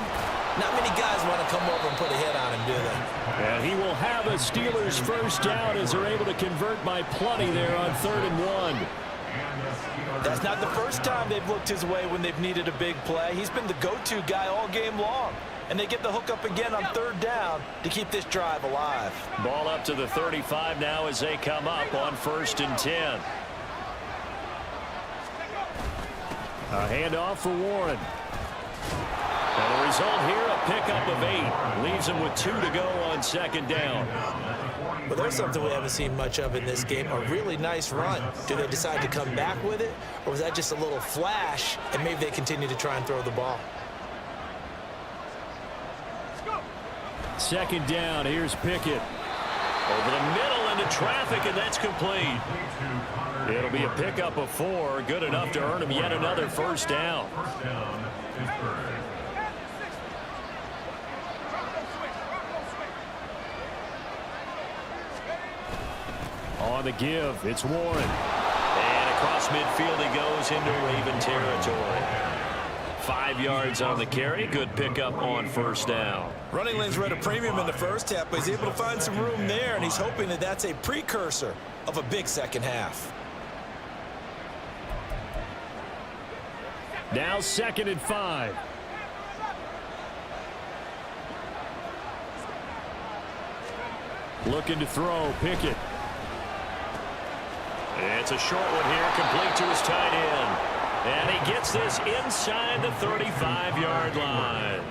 not many guys want to come over and put a hit on him, do they? And he will have a Steelers first down as they're able to convert by plenty there on 3rd and 1. That's not the first time they've looked his way when they've needed a big play. He's been the go-to guy all game long. And they get the hook up again on 3rd down to keep this drive alive. Ball up to the 35 now as they come up on 1st and 10. A handoff for Warren. And the result here, a pickup of 8. Leaves him with 2 to go on 2nd down. Well, there's something we haven't seen much of in this game, a really nice run. Do they decide to come back with it, or was that just a little flash, and maybe they continue to try and throw the ball? 2nd down, here's Pickett. Over the middle into traffic, and that's complete. It'll be a pickup of 4, good enough to earn him yet another first down. On the give, it's Warren. And across midfield he goes into Raven territory. 5 yards on the carry. Good pickup on first down. Running lanes were at a premium in the first half, but he's able to find some room there, and he's hoping that that's a precursor of a big second half. Now 2nd and 5. Looking to throw, Pickett. It's a short one here, complete to his tight end. And he gets this inside the 35-yard line.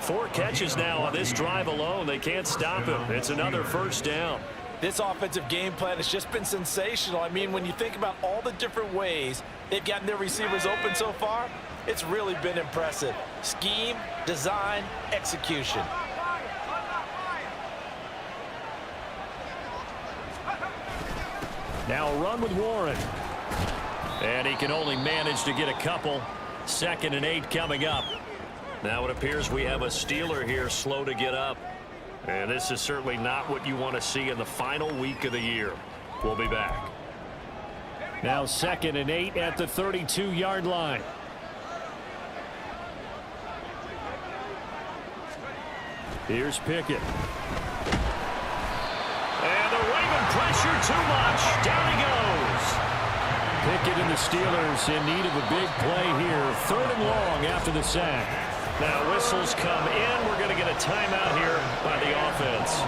4 catches now on this drive alone. They can't stop him. It's another first down. This offensive game plan has just been sensational. I mean, when you think about all the different ways they've gotten their receivers open so far, it's really been impressive. Scheme, design, execution. Now a run with Warren. And he can only manage to get a couple. 2nd and 8 coming up. Now it appears we have a Steeler here slow to get up. And this is certainly not what you want to see in the final week of the year. We'll be back. Now 2nd and 8 at the 32-yard line. Here's Pickett. And the Raven pressure too much. Down he goes. Pickett and the Steelers in need of a big play here. 3rd and long after the sack. Now whistles come in. We're going to get a timeout here by the offense.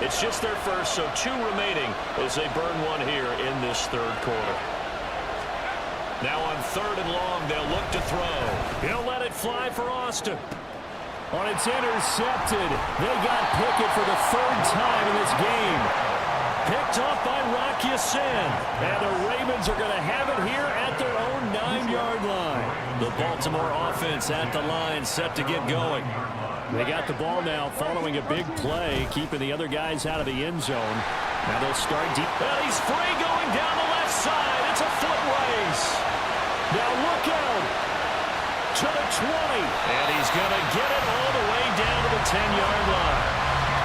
It's just their first, so 2 remaining as they burn 1 here in this 3rd quarter. Now on 3rd and long, they'll look to throw. He'll let it fly for Austin. On it's intercepted. They got Pickett for the 3rd time in this game. Picked off by Rock Ya-Sin. And the Ravens are going to have it here at their own 9-yard line. The Baltimore offense at the line, set to get going. They got the ball now following a big play, keeping the other guys out of the end zone. Now they'll start deep. Well, he's free going down the left side. It's a foot race. Now look out. To the 20. And he's going to get it all the way down to the 10-yard line.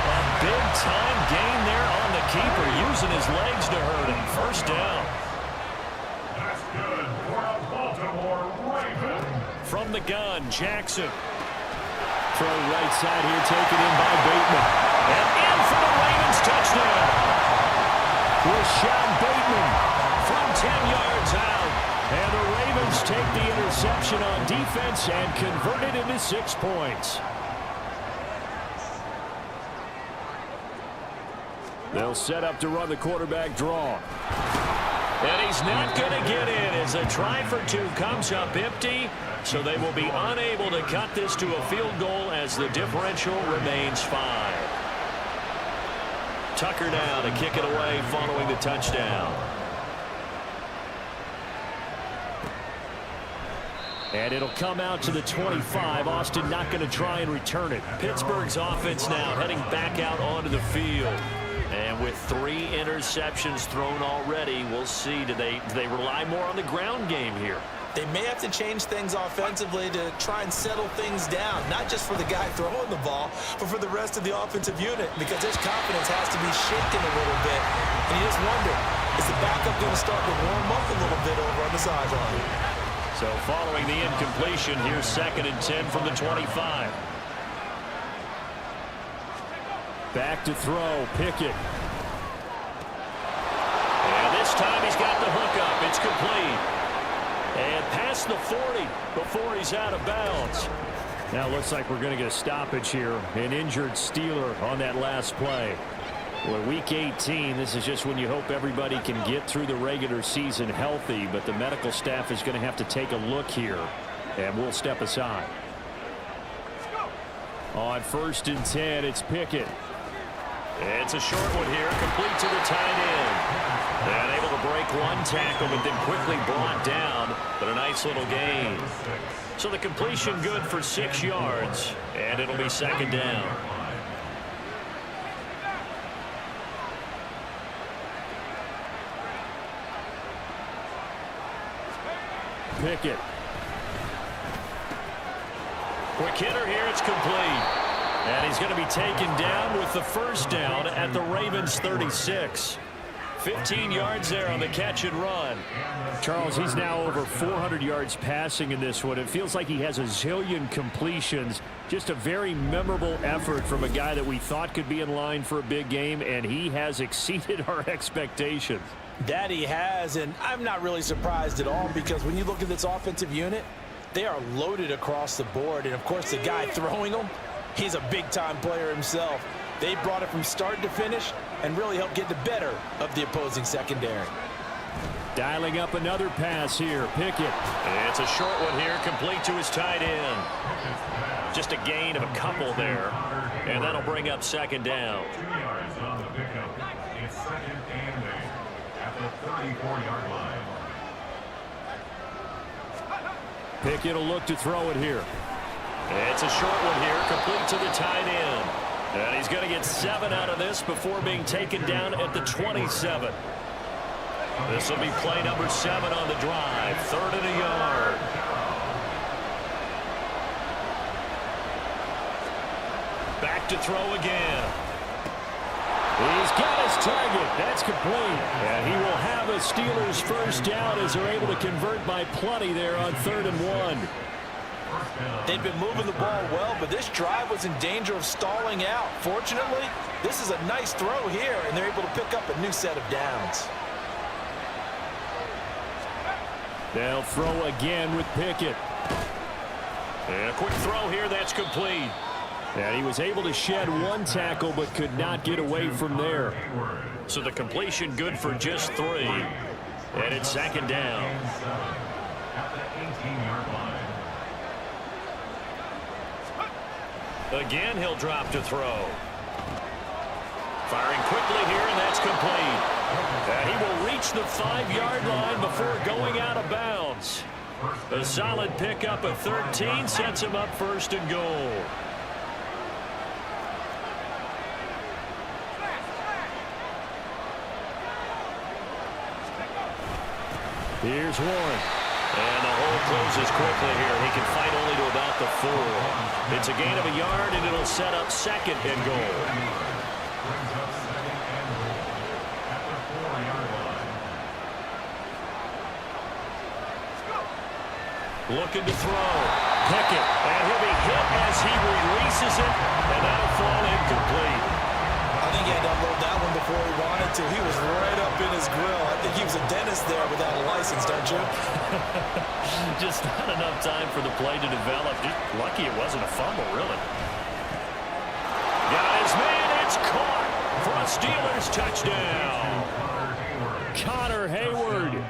A big-time gain there on the keeper, using his legs to hurt him. First down. That's good for a Baltimore Raven. From the gun, Jackson. Throw right side here, taken in by Bateman. And in for the Ravens touchdown. Rashad Bateman from 10 yards out. And the Ravens take the interception on defense and convert it into 6 points. They'll set up to run the quarterback draw. And he's not going to get in as a try for two comes up empty. So they will be unable to cut this to a field goal as the differential remains 5. Tucker now to kick it away following the touchdown. And it'll come out to the 25. Austin not going to try and return it. Pittsburgh's offense now heading back out onto the field. And with 3 interceptions thrown already, we'll see. Do they rely more on the ground game here? They may have to change things offensively to try and settle things down, not just for the guy throwing the ball, but for the rest of the offensive unit, because his confidence has to be shaken a little bit. And you just wonder, is the backup going to start to warm up a little bit over on the sideline? So following the incompletion, here's 2nd and 10 from the 25. Back to throw, Pickett. And this time he's got the hook up. It's complete. And past the 40 before he's out of bounds. Now it looks like we're going to get a stoppage here. An injured Steeler on that last play. Well, week 18, this is just when you hope everybody can get through the regular season healthy, but the medical staff is going to have to take a look here, and we'll step aside. On 1st and 10, it's Pickett. It's a short one here, complete to the tight end. And able to break one tackle, but then quickly brought down, but a nice little gain. So the completion good for 6 yards, and it'll be 2nd down. Pickett. Quick hitter here, it's complete. And he's going to be taken down with the 1st down at the Ravens 36. 15 yards there on the catch and run. Charles, he's now over 400 yards passing in this one. It feels like he has a zillion completions. Just a very memorable effort from a guy that we thought could be in line for a big game, and he has exceeded our expectations. That he has, and I'm not really surprised at all, because when you look at this offensive unit, they are loaded across the board. And, of course, the guy throwing them, he's a big-time player himself. They brought it from start to finish and really helped get the better of the opposing secondary. Dialing up another pass here. Pickett. It's a short one here, complete to his tight end. Just a gain of a couple there, and that'll bring up 2nd down. 2 yards on the pickup. It's 2nd and 8 at the 34-yard line. Pickett will look to throw it here. It's a short one here, complete to the tight end. And he's going to get 7 out of this before being taken down at the 27. This will be play number 7 on the drive. 3rd and a yard. Back to throw again. He's got his target. That's complete. And he will have a Steelers 1st down as they're able to convert by plenty there on 3rd and 1. They've been moving the ball well, but this drive was in danger of stalling out. Fortunately, this is a nice throw here, and they're able to pick up a new set of downs. They'll throw again with Pickett. And a quick throw here, that's complete. And he was able to shed one tackle, but could not get away from there. So the completion good for just 3. And it's 2nd down. At the 18-yard line. Again, he'll drop to throw. Firing quickly here, and that's complete. And he will reach the 5-yard line before going out of bounds. A solid pickup of 13 sets him up 1st and goal. Here's Warren. And the hole closes quickly here. He can fight only to about the 4. It's a gain of a yard, and it'll set up 2nd and goal. Brings up 2nd and goal at the 4-yard line. Looking to throw. Pickett. And he'll be hit as he releases it, and that'll fall incomplete. I think he had to unload that one before he wanted to. He was right up in his grill. I think he was a dentist there without a license, don't you? Just not enough time for the play to develop. Just lucky it wasn't a fumble, really. Got his man. It's caught for a Steelers touchdown. Connor Hayward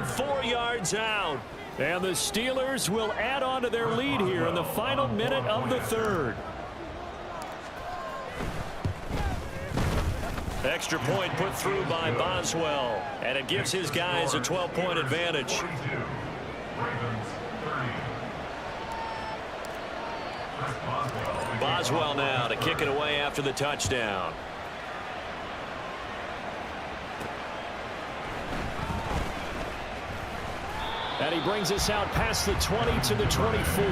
4 yards out. And the Steelers will add on to their lead here in the final minute of the third. Extra point put through by Boswell, and it gives his guys a 12-point advantage. Boswell now to kick it away after the touchdown. And he brings us out past the 20 to the 24.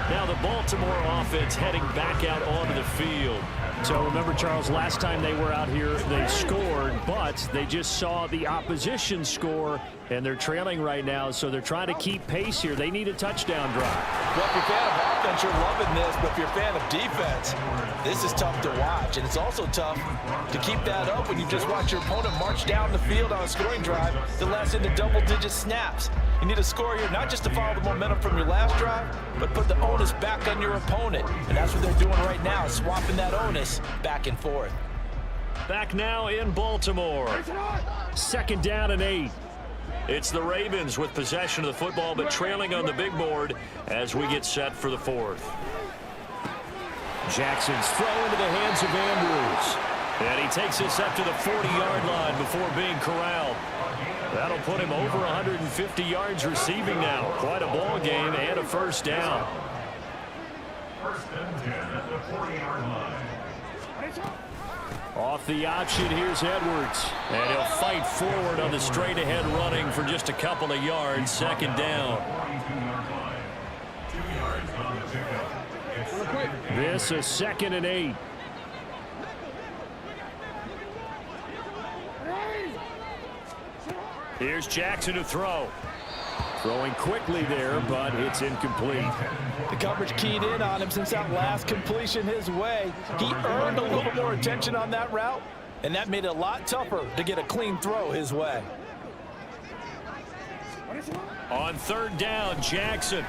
Now the Baltimore offense heading back out onto the field. So remember, Charles, last time they were out here, they scored, but they just saw the opposition score, and they're trailing right now, so they're trying to keep pace here. They need a touchdown drive. Well, if you're a fan of offense, you're loving this, but if you're a fan of defense, this is tough to watch, and it's also tough to keep that up when you just watch your opponent march down the field on a scoring drive that lasts into double-digit snaps. You need a score here, not just to follow the momentum from your last drive, but put the onus back on your opponent. And that's what they're doing right now, swapping that onus back and forth. Back now in Baltimore. 2nd down and 8. It's the Ravens with possession of the football, but trailing on the big board as we get set for the 4th. Jackson's throw into the hands of Andrews. And he takes us up to the 40-yard line before being corralled. That'll put him over 150 yards receiving now. Quite a ball game and a first down. 1st and 10 at the 40-yard line. Off the option, here's Edwards. And he'll fight forward on the straight-ahead running for just a couple of yards. 2nd down. 42-yard line. 2 yards on the pickup. This is 2nd and 8. Here's Jackson to throw. Throwing quickly there, but it's incomplete. The coverage keyed in on him since that last completion his way. He earned a little more attention on that route, and that made it a lot tougher to get a clean throw his way. On 3rd down, Jackson.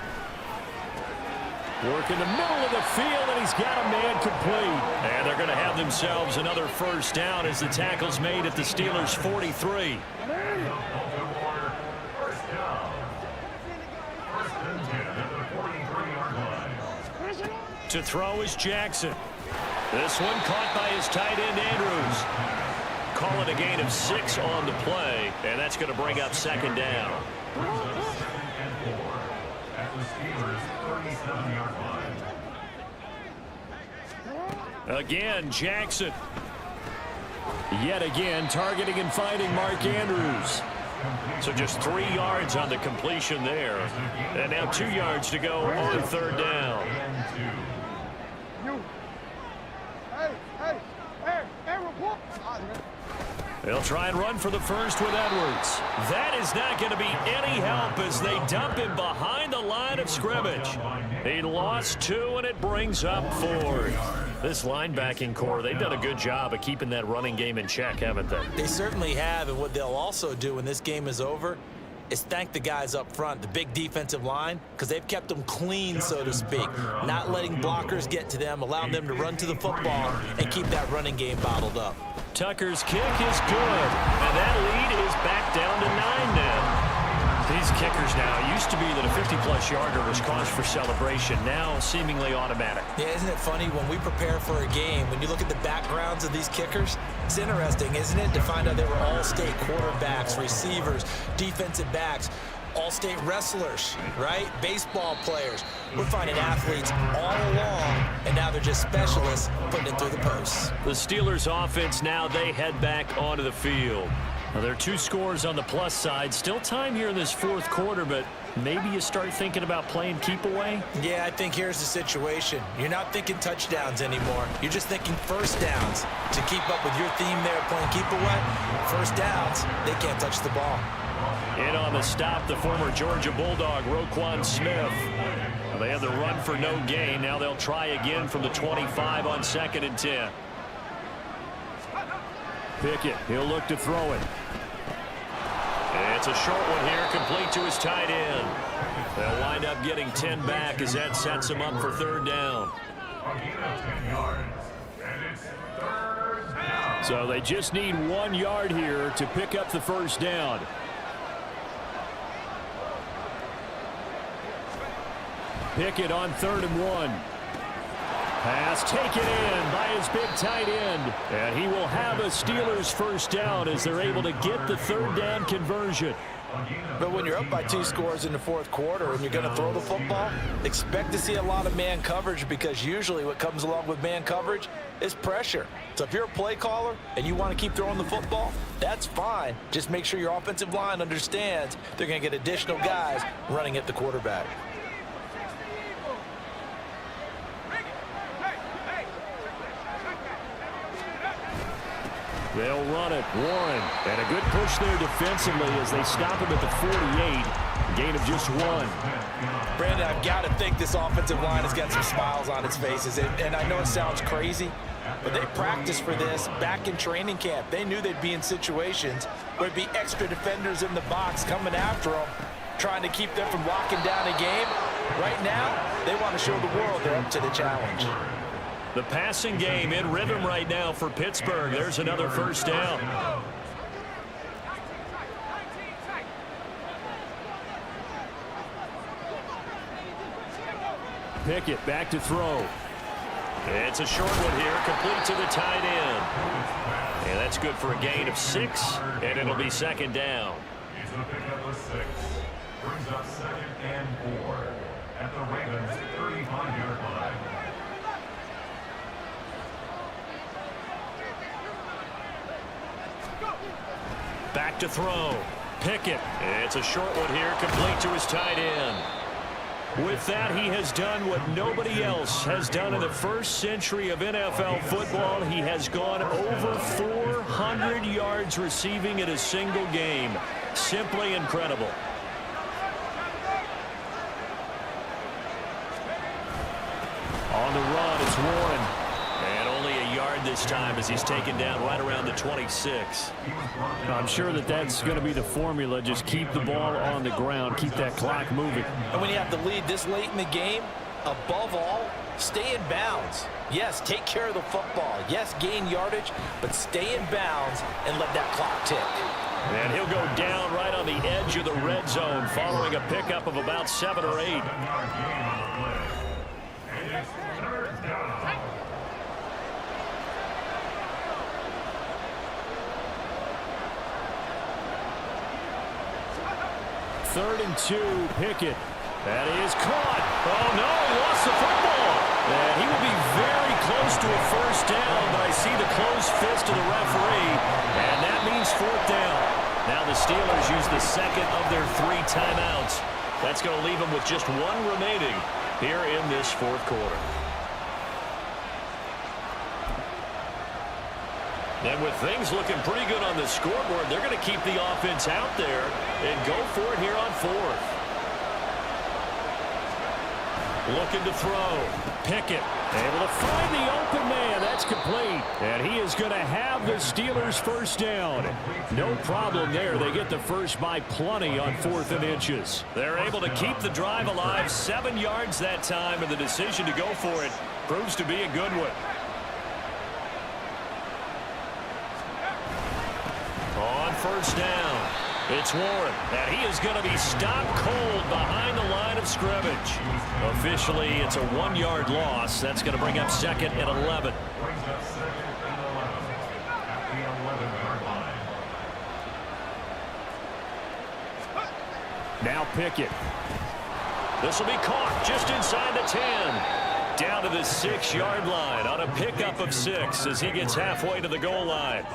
Work in the middle of the field, and he's got a man complete. And they're going to have themselves another first down as the tackle's made at the Steelers' 43. Baltimore, 1st down. 1st and 10 at the 43-yard line. To throw is Jackson. This one caught by his tight end, Andrews. Call it a gain of 6 on the play, and that's going to bring up 2nd down. Brings us 2nd and 4 at the Steelers' 37-yard line. Again, Jackson. Yet again, targeting and finding Mark Andrews. So just 3 yards on the completion there. And now 2 yards to go on 3rd down. They'll try and run for the first with Edwards. That is not going to be any help as they dump him behind the line of scrimmage. He lost 2, and it brings up 4th. This linebacking core, they've done a good job of keeping that running game in check, haven't they? They certainly have, and what they'll also do when this game is over is thank the guys up front, the big defensive line, because they've kept them clean, so to speak, not letting blockers get to them, allowing them to run to the football and keep that running game bottled up. Tucker's kick is good, and that lead is back down to 9 now. These kickers now, it used to be that a 50-plus yarder was cause for celebration, now seemingly automatic. Yeah, isn't it funny when we prepare for a game, when you look at the backgrounds of these kickers, it's interesting, isn't it, to find out they were all-state quarterbacks, receivers, defensive backs, all-state wrestlers, right? Baseball players. We're finding athletes all along, and now they're just specialists putting it through the posts. The Steelers offense now, they head back onto the field. Now, there are 2 scores on the plus side. Still time here in this 4th quarter, but maybe you start thinking about playing keep away? Yeah, I think here's the situation. You're not thinking touchdowns anymore. You're just thinking first downs. To keep up with your theme there, playing keep away, first downs, they can't touch the ball. In on the stop, the former Georgia Bulldog, Roquan Smith. They had the run for no gain. Now they'll try again from the 25 on 2nd and 10. Pickett, he'll look to throw it. It's a short one here, complete to his tight end. They'll wind up getting 10 back as that sets him up for 3rd down. So they just need 1 yard here to pick up the first down. Pickett on 3rd and 1. Pass taken in by his big tight end. And he will have a Steelers first down as they're able to get the 3rd down conversion. But when you're up by 2 scores in the 4th quarter and you're going to throw the football, expect to see a lot of man coverage, because usually what comes along with man coverage is pressure. So if you're a play caller and you want to keep throwing the football, that's fine. Just make sure your offensive line understands they're going to get additional guys running at the quarterback. They'll run it. Warren. And a good push there defensively as they stop him at the 48. Gain of just 1. Brandon, I've got to think this offensive line has got some smiles on its faces. And I know it sounds crazy, but they practiced for this back in training camp. They knew they'd be in situations where it'd be extra defenders in the box coming after them, trying to keep them from locking down a game. Right now, they want to show the world they're up to the challenge. The passing game in rhythm right now for Pittsburgh. There's another first down. Pickett back to throw. It's a short one here, complete to the tight end. And that's good for a gain of 6, and it'll be 2nd down. He's going to pick up a 6. Brings up 2nd and 4 at the Ravens' 35-yard line. Back to throw. Pickett. It's a short one here, complete to his tight end. With that, he has done what nobody else has done in the 1st century of NFL football. He has gone over 400 yards receiving in a single game. Simply incredible. On the run, it's Warren. And only a yard this time as he's taken down right around the 26. I'm sure that that's going to be the formula. Just keep the ball on the ground. Keep that clock moving. And when you have the lead this late in the game, above all, stay in bounds. Yes, take care of the football. Yes, gain yardage, but stay in bounds and let that clock tick. And he'll go down right on the edge of the red zone following a pickup of about 7 or 8. Third and 2, Pickett. That is caught. Oh, no, he lost the football. And he will be very close to a first down, but I see the closed fist of the referee, and that means 4th down. Now the Steelers use the 2nd of their 3 timeouts. That's going to leave them with just 1 remaining here in this 4th quarter. And with things looking pretty good on the scoreboard, they're going to keep the offense out there and go for it here on 4th. Looking to throw. Pickett able to find the open man. That's complete. And he is going to have the Steelers first down. No problem there. They get the first by plenty on 4th and inches. They're able to keep the drive alive. 7 yards that time, and the decision to go for it proves to be a good one. On first down, it's Warren, and he is going to be stopped cold behind the line of scrimmage. Officially, it's a 1-yard loss. That's going to bring up 2nd and 11. Brings up 2nd and 11 at the 11-yard line. Now Pickett. This will be caught just inside the 10. Down to the 6-yard line on a pickup of 6 as he gets halfway to the goal line.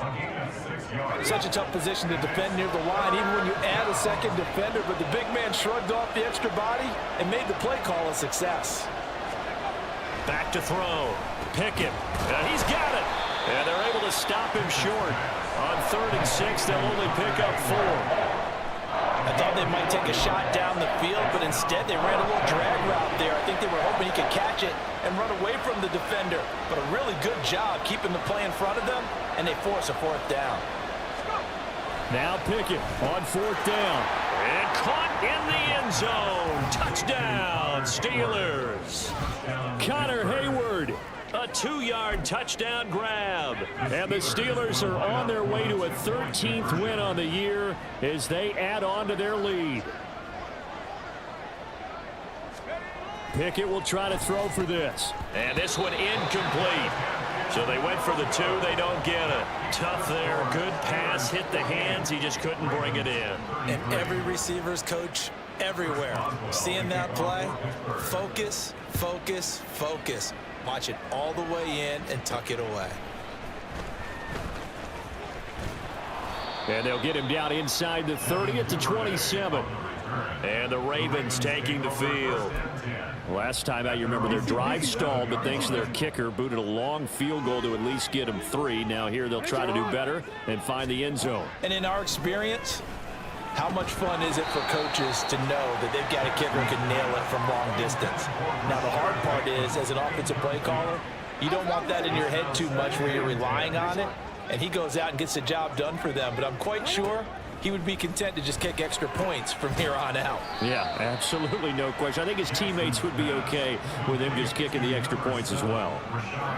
Such a tough position to defend near the line, even when you add a 2nd defender, but the big man shrugged off the extra body and made the play call a success. Back to throw. Pickett. And he's got it. And they're able to stop him short. On 3rd and 6, they'll only pick up 4. I thought they might take a shot down the field, but instead they ran a little drag route there. I think they were hoping he could catch it and run away from the defender. But a really good job keeping the play in front of them, and they force a 4th down. Now Pickett on 4th down. And caught in the end zone. Touchdown, Steelers. Connor Hayward. A 2-yard touchdown grab. And the Steelers are on their way to a 13th win on the year as they add on to their lead. Pickett will try to throw for this. And this one incomplete. So they went for the 2. They don't get it. Tough there. Good pass. Hit the hands. He just couldn't bring it in. And every receiver's coach everywhere. Seeing that play, focus, focus, focus. Watch it all the way in and tuck it away. And they'll get him down inside the 30 at the 27. And the Ravens taking the field. Last time out, you remember their drive stalled, but thanks to their kicker, booted a long field goal to at least get them 3. Now here they'll try to do better and find the end zone. And in our experience, how much fun is it for coaches to know that they've got a kicker who can nail it from long distance? Now, the hard part is, as an offensive play caller, you don't want that in your head too much where you're relying on it, and he goes out and gets the job done for them. But I'm quite sure he would be content to just kick extra points from here on out. Yeah, absolutely no question. I think his teammates would be okay with him just kicking the extra points as well.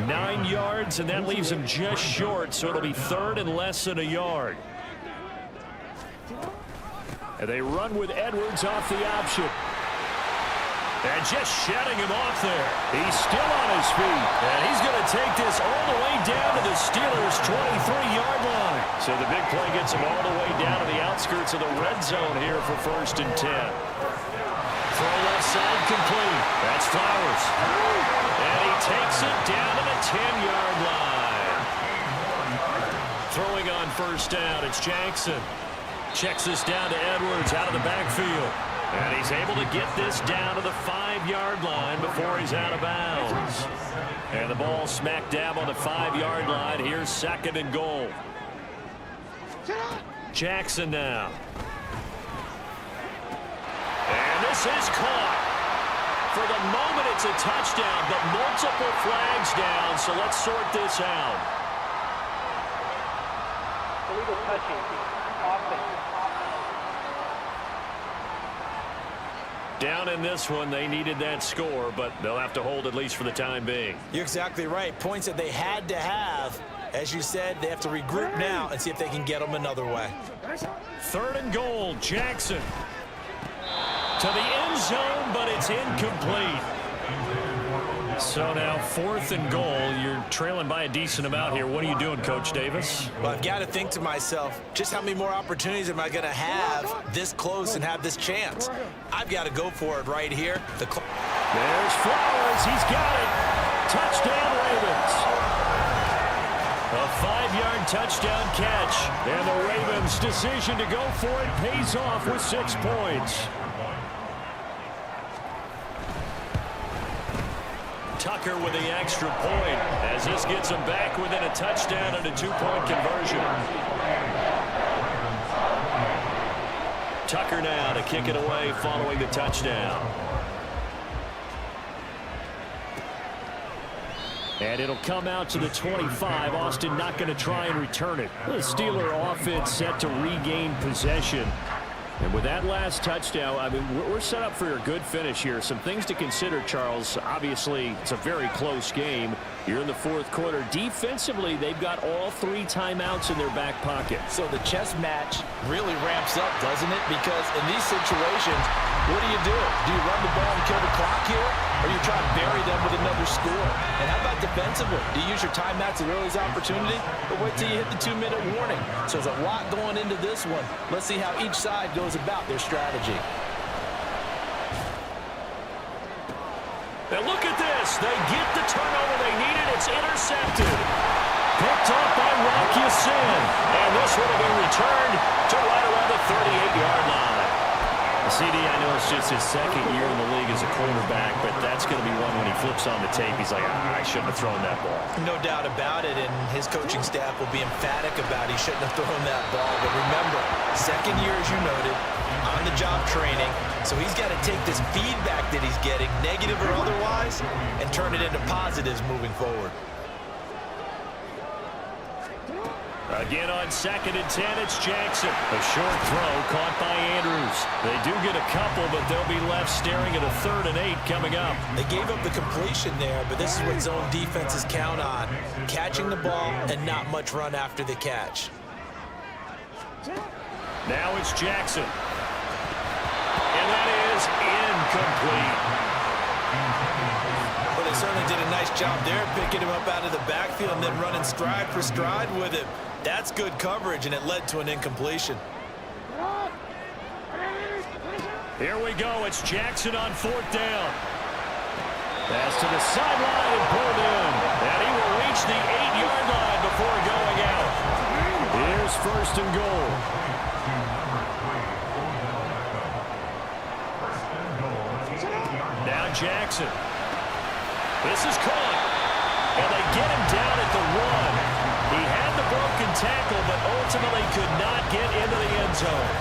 9 yards, and that leaves him just short, so it'll be 3rd and less than a yard. And they run with Edwards off the option. And just shutting him off there. He's still on his feet. And he's going to take this all the way down to the Steelers' 23-yard line. So the big play gets him all the way down to the outskirts of the red zone here for 1st and 10. Throw left side complete. That's Flowers. And he takes it down to the 10-yard line. Throwing on 1st down, it's Jackson. Checks this down to Edwards out of the backfield. And he's able to get this down to the 5-yard line before he's out of bounds. And the ball smack dab on the 5-yard line. Here's 2nd and goal. Jackson now. And this is caught. For the moment, it's a touchdown, but multiple flags down, so let's sort this out. Illegal touching. Offense. Down in this one, they needed that score, but they'll have to hold at least for the time being. You're exactly right. Points that they had to have. As you said, they have to regroup now and see if they can get them another way. 3rd and goal, Jackson. To the end zone, but it's incomplete. So now 4th and goal. You're trailing by a decent amount here. What are you doing, Coach Davis? Well, I've got to think to myself, just how many more opportunities am I going to have this close and have this chance? I've got to go for it right here. There's Flowers. He's got it. Touchdown, Ravens. A 5-yard touchdown catch. And the Ravens' decision to go for it pays off with 6 points. Tucker with the extra point as this gets him back within a touchdown and a 2-point conversion. Tucker now to kick it away following the touchdown. And it'll come out to the 25. Austin not going to try and return it. The Steeler offense set to regain possession. And with that last touchdown, I mean, we're set up for a good finish here. Some things to consider, Charles. Obviously, it's a very close game. You're in the 4th quarter. Defensively, they've got all 3 timeouts in their back pocket. So the chess match really ramps up, doesn't it? Because in these situations, what do? Do you run the ball and kill the clock here? Or you try to bury them with another score? And how about defensively? Do you use your timeouts as early as opportunity? Or wait till you hit the 2-minute warning? So there's a lot going into this one. Let's see how each side goes about their strategy. Now look at this. They get the turnover they needed. It's intercepted. Picked up by Rock Ya-Sin. And this one will be returned to right around the 38-yard line. CD, I know it's just his 2nd year in the league as a quarterback, but that's going to be one when he flips on the tape. He's like, I shouldn't have thrown that ball. No doubt about it, and his coaching staff will be emphatic about he shouldn't have thrown that ball. But remember, 2nd year, as you noted, on-the-job training, so he's got to take this feedback that he's getting, negative or otherwise, and turn it into positives moving forward. Again on 2nd and 10, it's Jackson. A short throw caught by Andrews. They do get a couple, but they'll be left staring at a 3rd and 8 coming up. They gave up the completion there, but this is what zone defenses count on. Catching the ball and not much run after the catch. Now it's Jackson. And that is incomplete. Well, they certainly did a nice job there, picking him up out of the backfield and then running stride for stride with him. That's good coverage, and it led to an incompletion. Here we go. It's Jackson on 4th down. Pass to the sideline and pulled in. And he will reach the 8-yard line before going out. Here's 1st and goal. Now Jackson. This is caught. And they get him down at the 1. He had the broken tackle, but ultimately could not get into the end zone.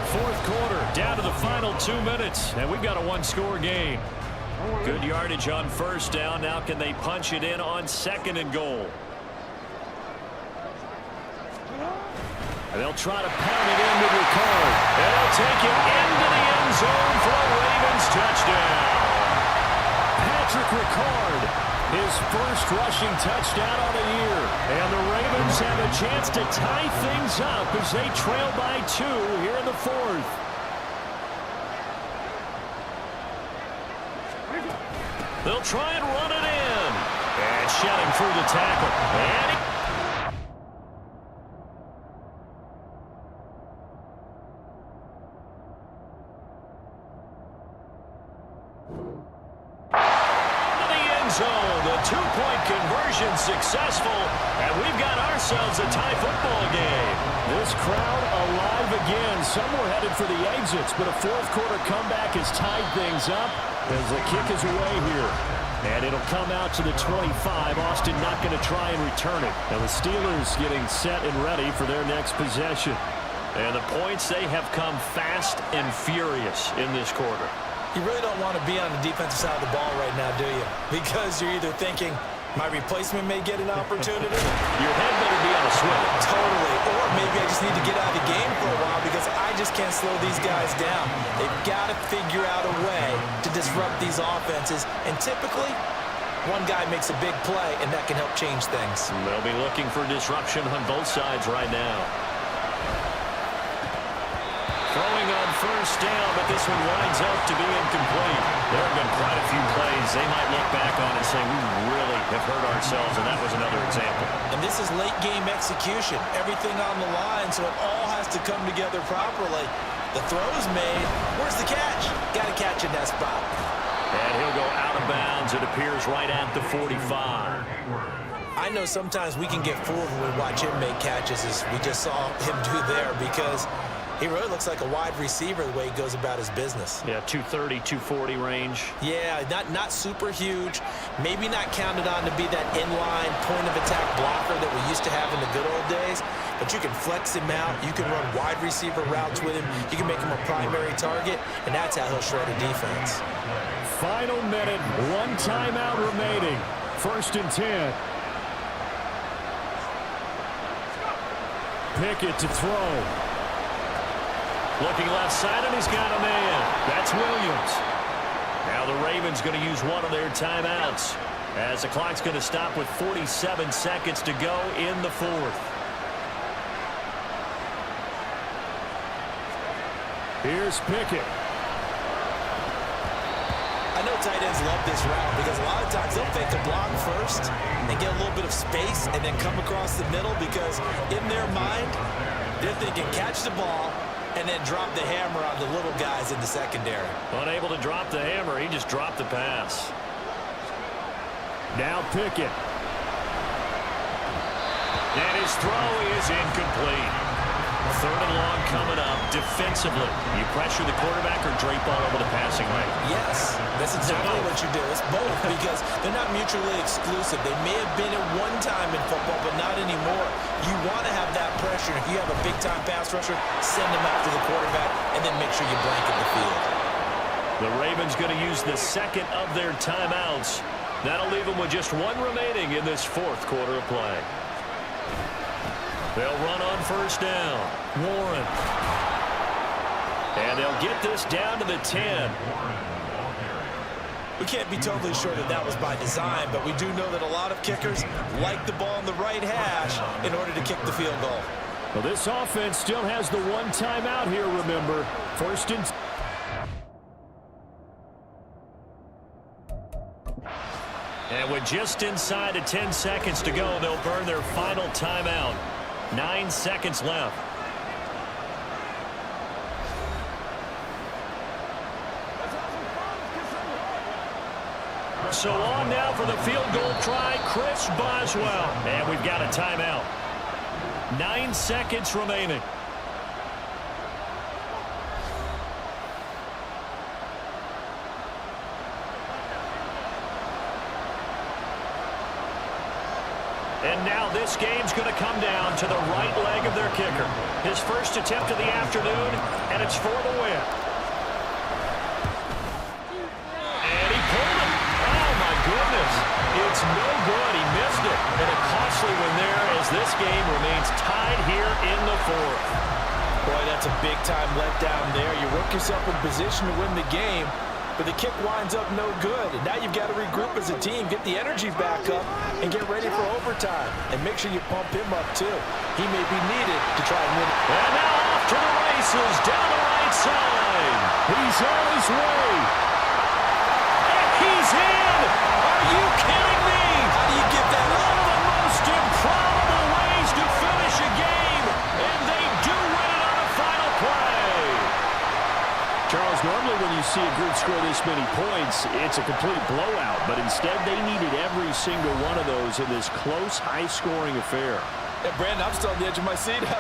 4th quarter, down to the final 2 minutes, and we've got a 1-score game. Good yardage on 1st down. Now can they punch it in on 2nd and goal? And they'll try to pound it in with Ricard. And they'll take it into the end zone for a Ravens touchdown. Patrick Ricard, his first rushing touchdown of the year. And the Ravens have a chance to tie things up as they trail by 2 here in the 4th. They'll try and run it in. And shedding through the tackle. And zone. The 2-point conversion successful, and we've got ourselves a tie football game. This crowd alive again. Some were headed for the exits, but a 4th quarter comeback has tied things up as the kick is away here. And it'll come out to the 25. Austin not going to try and return it. Now the Steelers getting set and ready for their next possession. And the points, they have come fast and furious in this quarter. You really don't want to be on the defensive side of the ball right now, do you? Because you're either thinking, my replacement may get an opportunity. Your head better be on a swivel. Totally. Or maybe I just need to get out of the game for a while because I just can't slow these guys down. They've got to figure out a way to disrupt these offenses. And typically, one guy makes a big play, and that can help change things. They'll be looking for disruption on both sides right now. Throwing on 1st down, but this one winds up to be incomplete. There have been quite a few plays they might look back on and say, we really have hurt ourselves, and that was another example. And this is late game execution. Everything on the line, so it all has to come together properly. The throw's made. Where's the catch? Got to catch in that spot. And he'll go out of bounds. It appears right at the 45. I know sometimes we can get fooled when we watch him make catches, as we just saw him do there, because he really looks like a wide receiver the way he goes about his business. Yeah, 230, 240 range. Yeah, not super huge. Maybe not counted on to be that inline point-of-attack blocker that we used to have in the good old days. But you can flex him out. You can run wide receiver routes with him. You can make him a primary target, and that's how he'll shred a defense. Final minute, 1 timeout remaining. 1st and 10. Pickett to throw. Looking left side, and he's got a man. That's Williams. Now the Ravens going to use one of their timeouts as the clock's going to stop with 47 seconds to go in the 4th. Here's Pickett. I know tight ends love this route because a lot of times they'll fake a block first and get a little bit of space and then come across the middle because in their mind, they're thinking catch the ball and then drop the hammer on the little guys in the secondary. Unable to drop the hammer, he just dropped the pass. Now Pickett. And his throw is incomplete. 3rd and long coming up. Defensively, you pressure the quarterback or drape all over the passing lane? Yes, that's exactly what you do. It's both because they're not mutually exclusive. They may have been at one time in football, but not anymore. You want to have that pressure. If you have a big-time pass rusher, send them after the quarterback, and then make sure you blanket the field. The Ravens going to use the 2nd of their timeouts. That'll leave them with just 1 remaining in this 4th quarter of play. They'll run on 1st down. Warren. And they'll get this down to the 10. We can't be totally sure that that was by design, but we do know that a lot of kickers like the ball in the right hash in order to kick the field goal. Well, this offense still has the 1 timeout here, remember. 1st and And with just inside of 10 seconds to go, they'll burn their final timeout. 9 seconds left. So on now for the field goal try, Chris Boswell. And we've got a timeout. 9 seconds remaining. And now this game's going to come down to the right leg of their kicker. His first attempt of the afternoon, and it's for the win. And he pulled it. Oh, my goodness. It's no good. He missed it. And a costly one there as this game remains tied here in the fourth. Boy, that's a big-time letdown there. You work yourself in position to win the game, but the kick winds up no good. And now you've got to regroup as a team, get the energy back up, and get ready for overtime. And make sure you pump him up, too. He may be needed to try and win. And now off to the races, down the right side. He's on his way. And he's in! Are you kidding me? How do you get that One up? of the most improbable ways to finish a game, and they do win it on a final play. Charles, normally when you see a group score this many points, it's a complete blowout. But instead, they needed every single one of those in this close, high-scoring affair. Brandon, I'm still on the edge of my seat.